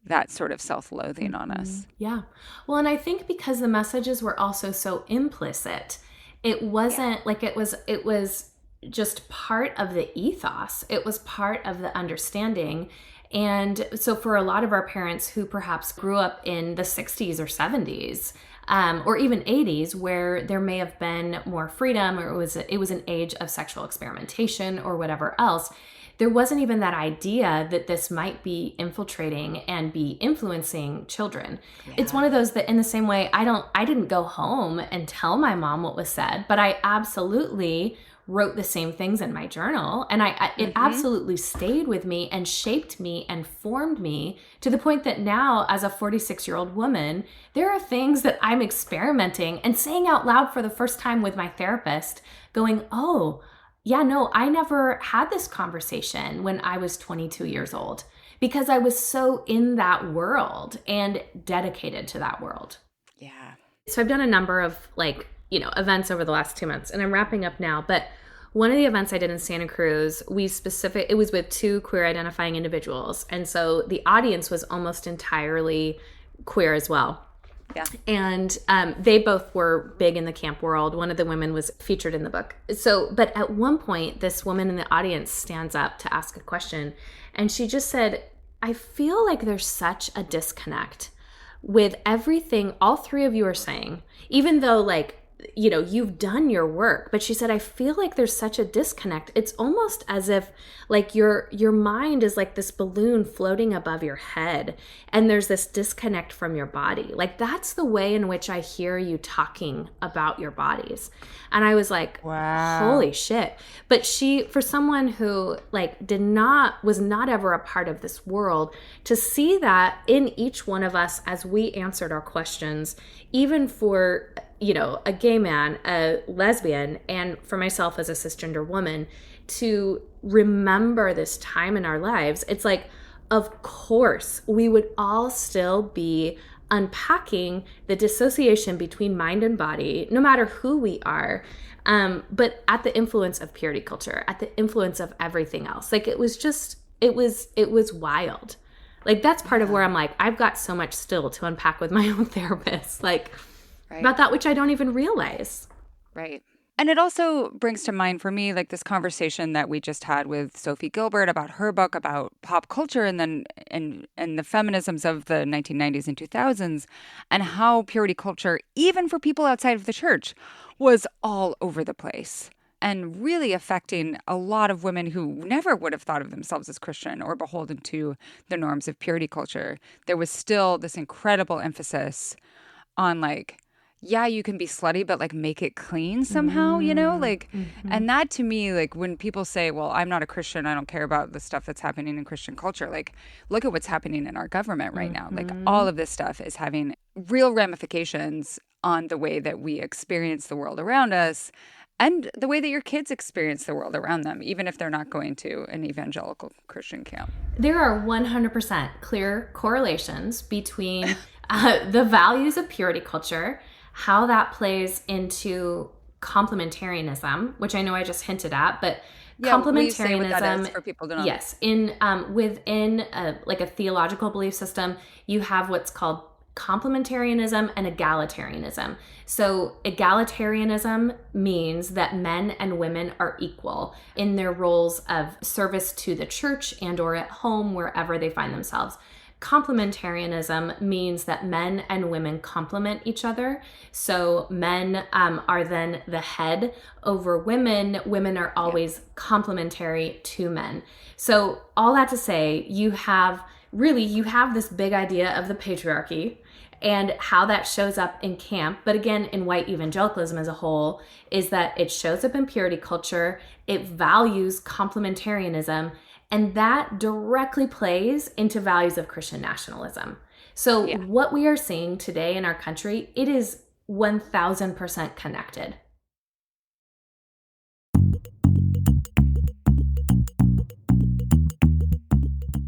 that sort of self-loathing on us. Yeah. Well, and I think because the messages were also so implicit, it wasn't like it was just part of the ethos. It was part of the understanding. And so for a lot of our parents who perhaps grew up in the 60s or 70s, or even 80s, where there may have been more freedom, or it was an age of sexual experimentation or whatever else, there wasn't even that idea that this might be infiltrating and be influencing children. Yeah. It's one of those that in the same way, I didn't go home and tell my mom what was said, but I absolutely wrote the same things in my journal. And it absolutely stayed with me and shaped me and formed me to the point that now, as a 46-year-old woman, there are things that I'm experimenting and saying out loud for the first time with my therapist, going, oh, yeah, no, I never had this conversation when I was 22 years old because I was so in that world and dedicated to that world. Yeah. So I've done a number of events over the last 2 months, and I'm wrapping up now. But one of the events I did in Santa Cruz, it was with 2 queer identifying individuals. And so the audience was almost entirely queer as well. Yeah. And they both were big in the camp world. One of the women was featured in the book. So, but at one point, this woman in the audience stands up to ask a question. And she just said, I feel like there's such a disconnect with everything all three of you are saying, even though like, you know, you've done your work. But she said, I feel like there's such a disconnect. It's almost as if like your mind is like this balloon floating above your head, and there's this disconnect from your body. Like that's the way in which I hear you talking about your bodies. And I was like, wow, holy shit. But she, for someone who like was not ever a part of this world, to see that in each one of us as we answered our questions, even for, you know, a gay man, a lesbian, and for myself as a cisgender woman, to remember this time in our lives, it's like, of course, we would all still be unpacking the dissociation between mind and body, no matter who we are, but at the influence of purity culture, at the influence of everything else. Like it was wild. Like that's part of where I'm like, I've got so much still to unpack with my own therapist. Like, right. About that which I don't even realize. Right. And it also brings to mind for me like this conversation that we just had with Sophie Gilbert about her book about pop culture and then and the feminisms of the 1990s and 2000s, and how purity culture, even for people outside of the church, was all over the place and really affecting a lot of women who never would have thought of themselves as Christian or beholden to the norms of purity culture. There was still this incredible emphasis on like, yeah, you can be slutty, but like make it clean somehow, you know, like, and that to me, like when people say, well, I'm not a Christian, I don't care about the stuff that's happening in Christian culture. Like, look at what's happening in our government right now. Like all of this stuff is having real ramifications on the way that we experience the world around us and the way that your kids experience the world around them, even if they're not going to an evangelical Christian camp. There are 100% clear correlations between the values of purity culture, how that plays into complementarianism, which I know I just hinted at, but complementarianism, for people to know. Yes, in within like a theological belief system, you have what's called complementarianism and egalitarianism. So egalitarianism means that men and women are equal in their roles of service to the church and or at home, wherever they find themselves. Complementarianism means that men and women complement each other. So men are then the head over women. Women are always complementary to men. So all that to say, you have this big idea of the patriarchy and how that shows up in camp. But again, in white evangelicalism as a whole, is that it shows up in purity culture. It values complementarianism. And that directly plays into values of Christian nationalism. So what we are seeing today in our country, it is 1000% connected.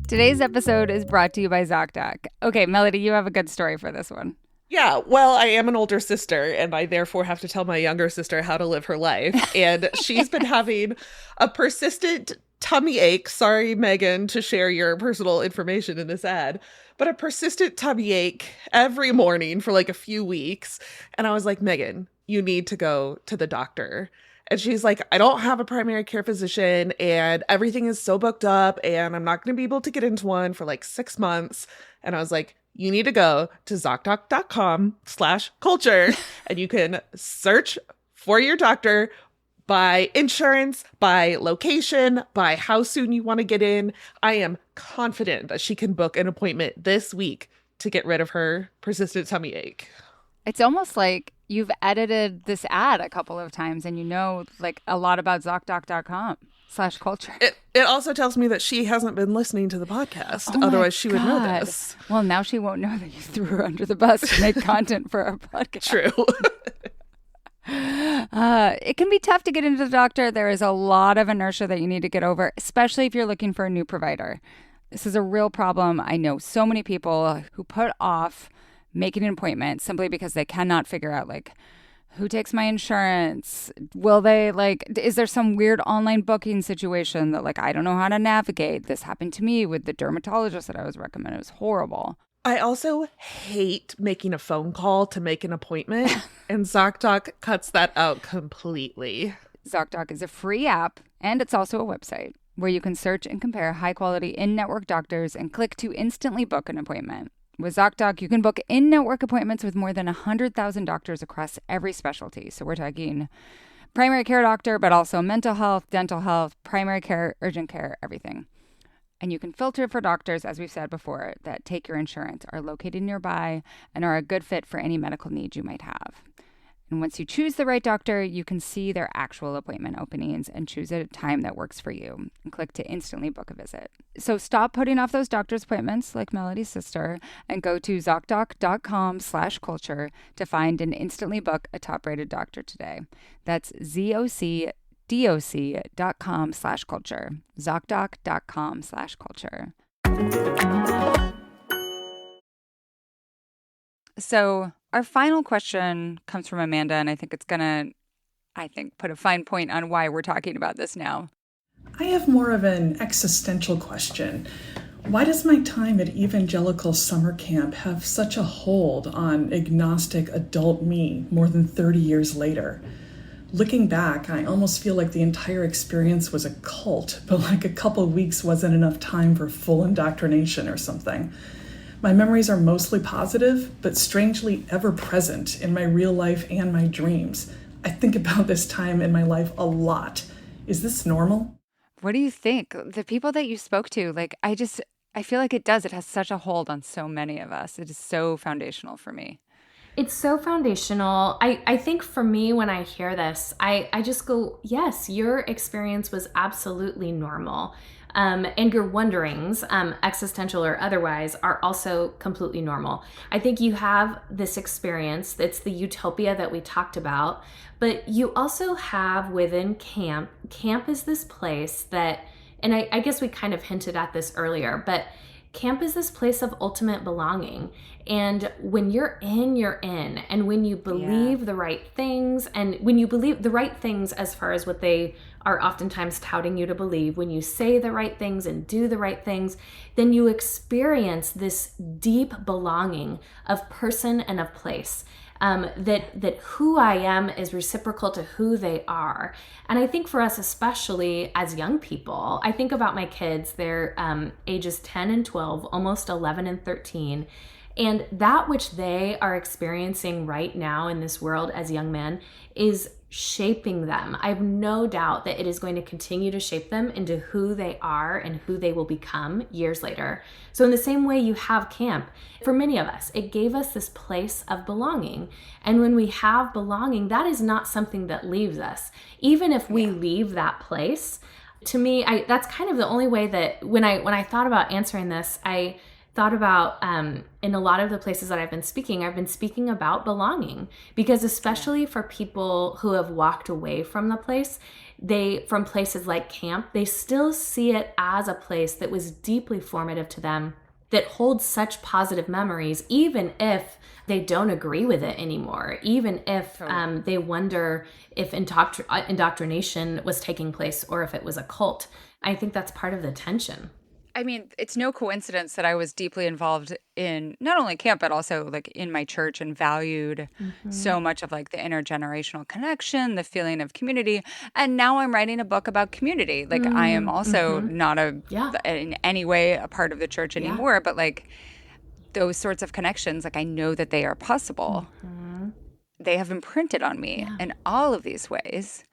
Today's episode is brought to you by ZocDoc. Okay, Melody, you have a good story for this one. Yeah, well, I am an older sister, and I therefore have to tell my younger sister how to live her life. And she's been having a persistent tummy ache. Sorry, Megan, to share your personal information in this ad, but a persistent tummy ache every morning for like a few weeks. And I was like, Megan, you need to go to the doctor. And she's like, I don't have a primary care physician and everything is so booked up and I'm not going to be able to get into one for like 6 months. And I was like, you need to go to ZocDoc.com/culture and you can search for your doctor by insurance, by location, by how soon you want to get in. I am confident that she can book an appointment this week to get rid of her persistent tummy ache. It's almost like you've edited this ad a couple of times and you know like a lot about ZocDoc.com/culture. It also tells me that she hasn't been listening to the podcast. Oh Otherwise, she would know this. Well, now she won't know that you threw her under the bus to make content for our podcast. True. It can be tough to get into the doctor. There is a lot of inertia that you need to get over, especially if you're looking for a new provider. This is a real problem. I know so many people who put off making an appointment simply because they cannot figure out, like, who takes my insurance? Will they, like, is there some weird online booking situation that, like, I don't know how to navigate? This happened to me with the dermatologist that I was recommended. It was horrible. I also hate making a phone call to make an appointment, and ZocDoc cuts that out completely. ZocDoc is a free app, and it's also a website where you can search and compare high-quality in-network doctors and click to instantly book an appointment. With ZocDoc, you can book in-network appointments with more than 100,000 doctors across every specialty. So we're talking primary care doctor, but also mental health, dental health, primary care, urgent care, everything. And you can filter for doctors, as we've said before, that take your insurance, are located nearby, and are a good fit for any medical needs you might have. And once you choose the right doctor, you can see their actual appointment openings and choose a time that works for you and click to instantly book a visit. So stop putting off those doctor's appointments like Melody's sister and go to ZocDoc.com/culture to find and instantly book a top-rated doctor today. That's ZocDoc.com/culture. ZocDoc.com/culture. So our final question comes from Amanda, and I think it's going to, put a fine point on why we're talking about this now. I have more of an existential question. Why does my time at Evangelical summer camp have such a hold on agnostic adult me more than 30 years later? Looking back, I almost feel like the entire experience was a cult, but like a couple of weeks wasn't enough time for full indoctrination or something. My memories are mostly positive, but strangely ever present in my real life and my dreams. I think about this time in my life a lot. Is this normal? What do you think? The people that you spoke to, I feel like it does. It has such a hold on so many of us. It is so foundational for me. It's so foundational. I think for me, when I hear this, I just go, yes, your experience was absolutely normal. And your wonderings, existential or otherwise, are also completely normal. I think you have this experience. It's the utopia that we talked about. But you also have within camp is this place that, and I guess we kind of hinted at this earlier, but camp is this place of ultimate belonging. And when you're in. And when you believe the right things, and when you believe the right things as far as what they are oftentimes touting you to believe, when you say the right things and do the right things, then you experience this deep belonging of person and of place. That who I am is reciprocal to who they are. And I think for us, especially as young people, I think about my kids, they're ages 10 and 12, almost 11 and 13. And that which they are experiencing right now in this world as young men is shaping them. I have no doubt that it is going to continue to shape them into who they are and who they will become years later. So in the same way you have camp, for many of us, it gave us this place of belonging. And when we have belonging, that is not something that leaves us. Even if we leave that place, to me, that's kind of the only way that when I thought about answering this, I thought about in a lot of the places that I've been speaking about belonging, because especially for people who have walked away from the place, from places like camp, they still see it as a place that was deeply formative to them, that holds such positive memories, even if they don't agree with it anymore, even if they wonder if indoctrination was taking place or if it was a cult. I think that's part of the tension. I mean, it's no coincidence that I was deeply involved in not only camp, but also in my church, and valued so much of the intergenerational connection, the feeling of community. And now I'm writing a book about community. I am also not in any way a part of the church anymore, but those sorts of connections, I know that they are possible. They have imprinted on me in all of these ways,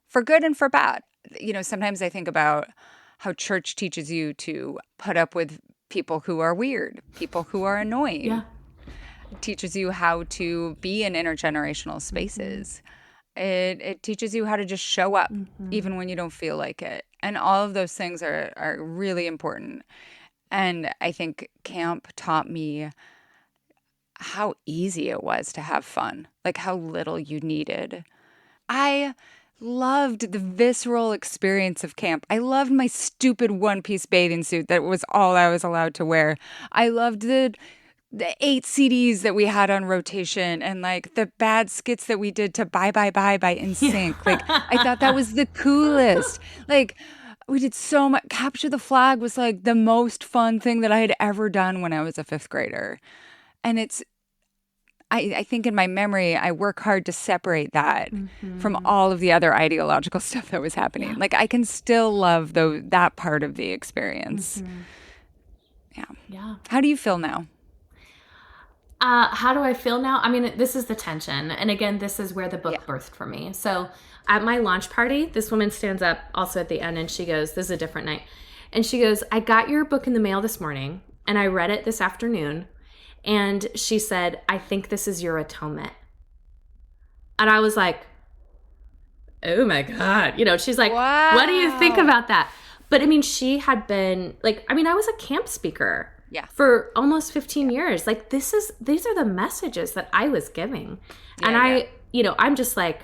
for good and for bad. Sometimes I think about how church teaches you to put up with people who are weird, people who are annoying. It teaches you how to be in intergenerational spaces. It teaches you how to just show up even when you don't feel like it. And all of those things are really important. And I think camp taught me how easy it was to have fun, how little you needed. I loved the visceral experience of camp. I loved my stupid one-piece bathing suit that was all I was allowed to wear. I loved the 8 CDs that we had on rotation, and the bad skits that we did to Bye Bye Bye by NSYNC. I thought that was the coolest. We did so much. Capture the flag was like the most fun thing that I had ever done when I was a fifth grader. And I think in my memory, I work hard to separate that from all of the other ideological stuff that was happening. Yeah. Like I can still love that part of the experience. Yeah. How do you feel now? How do I feel now? I mean, this is the tension. And again, this is where the book birthed for me. So at my launch party, this woman stands up also at the end and she goes, this is a different night. And she goes, I got your book in the mail this morning and I read it this afternoon. And she said, I think this is your atonement. And I was like, oh my God. You know, she's like, wow. What do you think about that? But I mean, she had been like, I mean, I was a camp speaker. Yeah. For almost 15 years. Like these are the messages that I was giving. And I'm just like,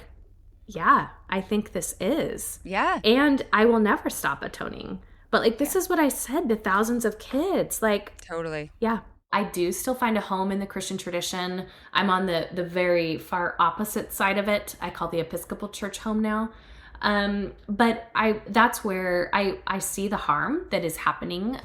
yeah, I think this is. Yeah. And I will never stop atoning. But like, this is what I said to thousands of kids. Like, totally. Yeah. I do still find a home in the Christian tradition. I'm on the very far opposite side of it. I call the Episcopal Church home now. But that's where I see the harm that is happening,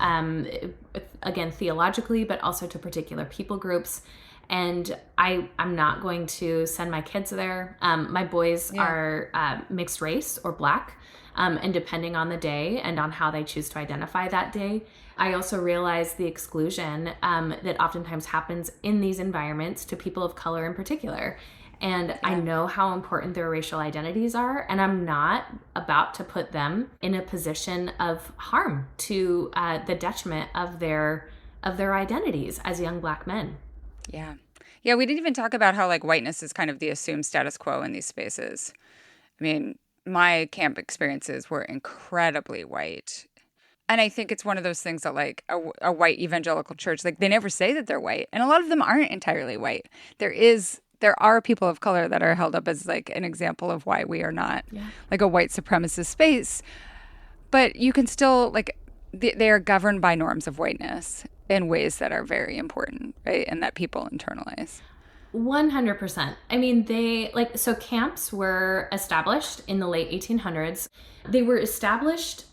again, theologically, but also to particular people groups. And I'm not going to send my kids there. My boys are mixed race or Black, and depending on the day and on how they choose to identify that day. I also realize the exclusion that oftentimes happens in these environments to people of color in particular. And I know how important their racial identities are, and I'm not about to put them in a position of harm to the detriment of their identities as young Black men. Yeah. Yeah, we didn't even talk about how like whiteness is kind of the assumed status quo in these spaces. I mean, my camp experiences were incredibly white. And I think it's one of those things that like a white evangelical church, like they never say that they're white. And a lot of them aren't entirely white. There are people of color that are held up as like an example of why we are not like a white supremacist space. But you can still like, they are governed by norms of whiteness in ways that are very important, right? And that people internalize. 100%. I mean, so camps were established in the late 1800s. They were established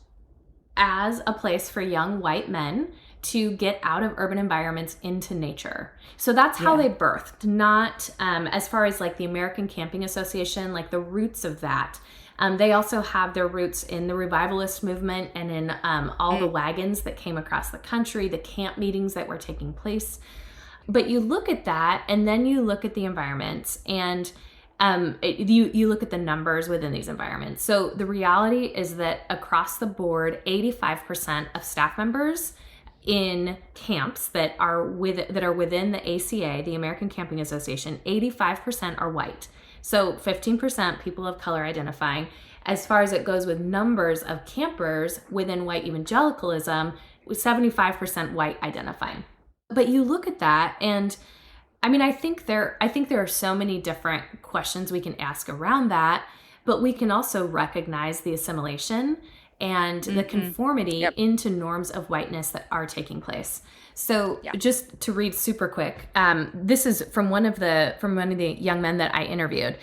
as a place for young white men to get out of urban environments into nature. So that's how they birthed, not as far as like the American Camping Association, like the roots of that. They also have their roots in the revivalist movement and in all the wagons that came across the country, the camp meetings that were taking place. But you look at that and then you look at the environments and you look at the numbers within these environments. So the reality is that across the board, 85% of staff members in camps that are within the ACA, the American Camping Association, 85% are white. So 15% people of color identifying. As far as it goes with numbers of campers within white evangelicalism, 75% white identifying. But you look at that and I mean, I think there are so many different questions we can ask around that, but we can also recognize the assimilation and the conformity into norms of whiteness that are taking place. So just to read super quick, this is from one of the young men that I interviewed.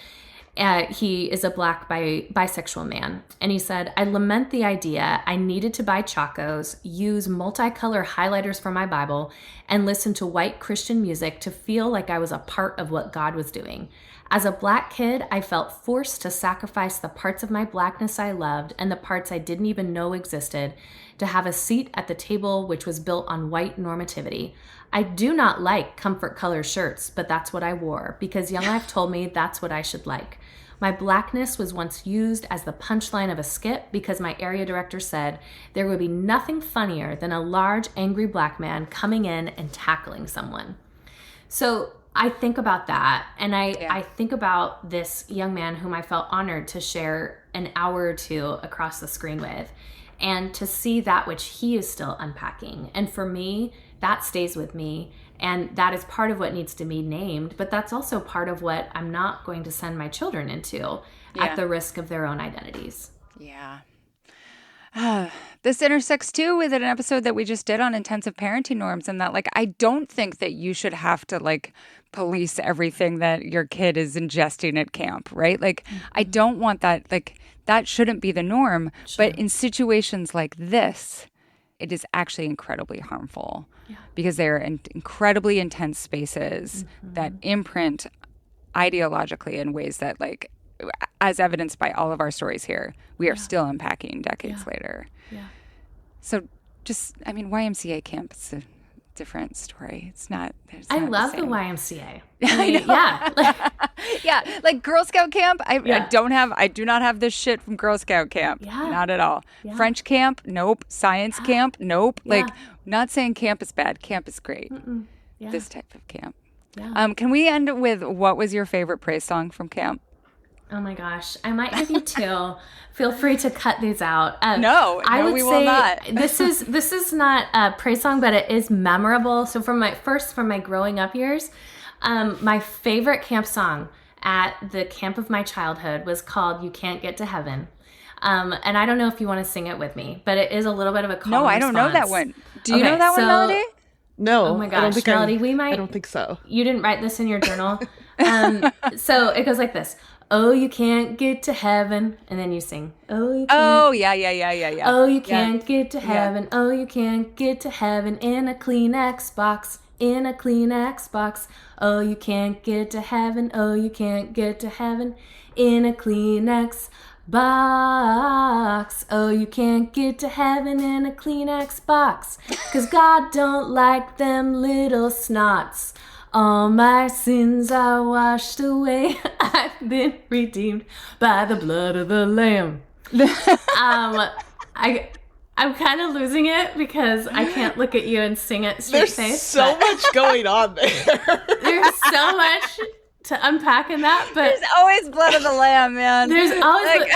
He is a Black bisexual man. And he said, I lament the idea I needed to buy Chacos, use multicolor highlighters for my Bible, and listen to white Christian music to feel like I was a part of what God was doing. As a Black kid, I felt forced to sacrifice the parts of my Blackness I loved and the parts I didn't even know existed to have a seat at the table which was built on white normativity. I do not like comfort color shirts, but that's what I wore because Young Life told me that's what I should like. My Blackness was once used as the punchline of a skit because my area director said there would be nothing funnier than a large, angry Black man coming in and tackling someone. So I think about that, and I think about this young man whom I felt honored to share an hour or two across the screen with, and to see that which he is still unpacking. And for me, that stays with me, and that is part of what needs to be named, but that's also part of what I'm not going to send my children into at the risk of their own identities. Yeah. This intersects too with an episode that we just did on intensive parenting norms, and that like I don't think that you should have to like police everything that your kid is ingesting at camp, right? Like I don't want that, like that shouldn't be the norm. But in situations like this, it is actually incredibly harmful because they are in incredibly intense spaces that imprint ideologically in ways that, like, as evidenced by all of our stories here, we are still unpacking decades later. So just, I mean, YMCA camp, it's a different story. It's not. I love the YMCA. I know. Like Girl Scout camp. I do not have this shit from Girl Scout camp. Not at all. French camp, nope. Science camp, nope. Like, not saying camp is bad. Camp is great. This type of camp. Can we end with what was your favorite praise song from camp? Oh my gosh, I might give you two. Feel free to cut these out. No, we will not. this is not a praise song, but it is memorable. So from my growing up years, my favorite camp song at the camp of my childhood was called "You Can't Get to Heaven." And I don't know if you want to sing it with me, but it is a little bit of a call. No, I don't know that one. Do you know that one, Melody? No. Oh my gosh, Melody, I don't think so. You didn't write this in your journal. So it goes like this. Oh, you can't get to heaven. And then you sing. Oh, you can't. Oh, yeah. Oh, you can't get to heaven. Yeah. Oh, you can't get to heaven in a Kleenex box. In a Kleenex box. Oh, you can't get to heaven. Oh, you can't get to heaven in a Kleenex box. Oh, you can't get to heaven in a Kleenex box. 'Cause God don't like them little snots. All my sins are washed away. I've been redeemed by the blood of the Lamb. I'm kind of losing it because I can't look at you and sing it straight face. There's so much going on there. There's so much to unpack in that, but there's always blood of the Lamb, man. There's always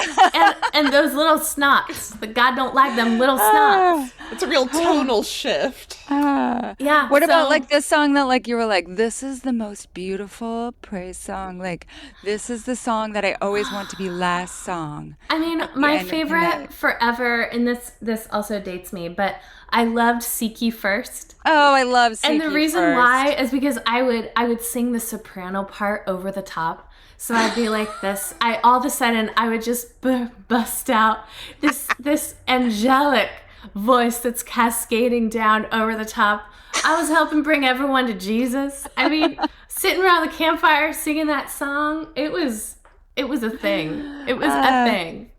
and those little snots. But God don't like them little snots. It's a real tonal shift. Yeah. What about like this song that like you were like, this is the most beautiful praise song. Like this is the song that I always want to be last song. I mean, my favorite forever, and this also dates me, but I loved Seek Ye First. Oh, I love Seek Ye First. And the reason why is because I would sing the soprano part over the top. So I'd be like this. All of a sudden I would just bust out this angelic voice that's cascading down over the top. I was helping bring everyone to Jesus. I mean, sitting around the campfire singing that song, it was a thing. It was a thing.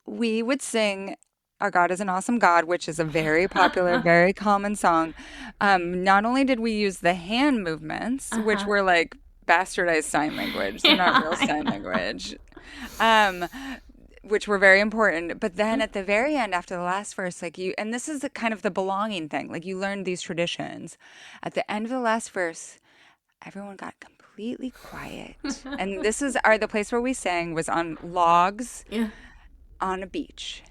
We would sing Our God is an Awesome God, which is a very popular, very common song. Not only did we use the hand movements, which were like bastardized sign language. They're not real sign language. Which were very important. But then at the very end, after the last verse, like you, and this is kind of the belonging thing, like you learned these traditions. At the end of the last verse, everyone got completely quiet. And this is the place where we sang was on logs on a beach,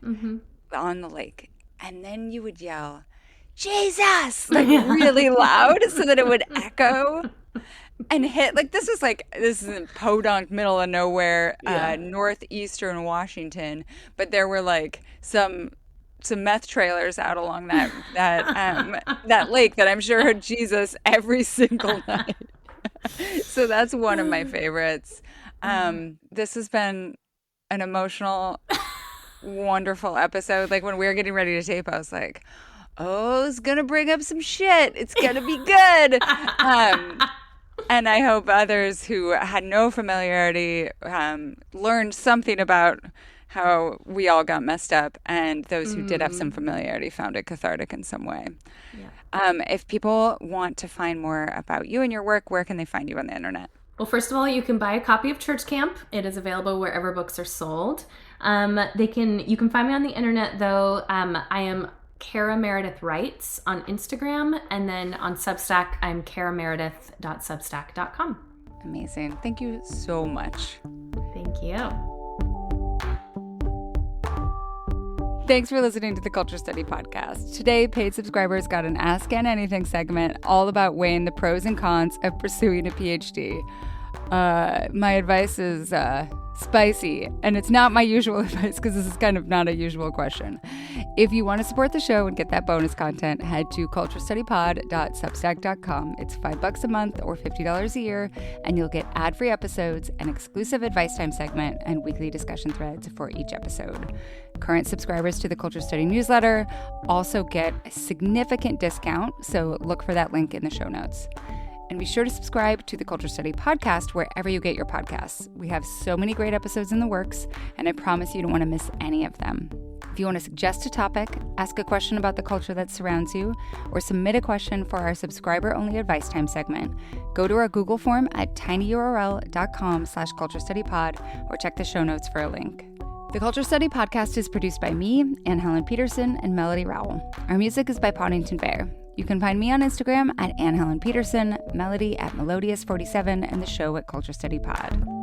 on the lake. And then you would yell, Jesus, like really loud so that it would echo. And hit, like, this is in Podunk, middle of nowhere, northeastern Washington. But there were like some meth trailers out along that lake that I'm sure heard Jesus every single night. So that's one of my favorites. This has been an emotional, wonderful episode. Like when we were getting ready to tape, I was like, oh, it's gonna bring up some shit. It's gonna be good. And I hope others who had no familiarity learned something about how we all got messed up, and those who did have some familiarity found it cathartic in some way. Yeah. If people want to find more about you and your work, where can they find you on the internet? Well, first of all, you can buy a copy of Church Camp. It is available wherever books are sold. You can find me on the internet, though. I am Cara Meredith Writes on Instagram, and then on Substack, I'm carameredith.substack.com. Amazing. Thank you so much. Thank you. Thanks for listening to the Culture Study Podcast. Today, paid subscribers got an Ask Ann Anything segment all about weighing the pros and cons of pursuing a PhD. My advice is Spicy. And it's not my usual advice because this is kind of not a usual question. If you want to support the show and get that bonus content, head to culturestudypod.substack.com. It's $5 a month or $50 a year, and you'll get ad-free episodes, an exclusive advice time segment, and weekly discussion threads for each episode. Current subscribers to the Culture Study newsletter also get a significant discount, so look for that link in the show notes. And be sure to subscribe to the Culture Study podcast wherever you get your podcasts. We have so many great episodes in the works, and I promise you don't want to miss any of them. If you want to suggest a topic, ask a question about the culture that surrounds you, or submit a question for our subscriber-only advice time segment, go to our Google form at tinyurl.com/culturestudypod or check the show notes for a link. The Culture Study podcast is produced by me, Anne Helen Peterson, and Melody Rowell. Our music is by Poddington Bear. You can find me on Instagram at Anne Helen Peterson, Melody at Melodious47, and the show at Culture Study Pod.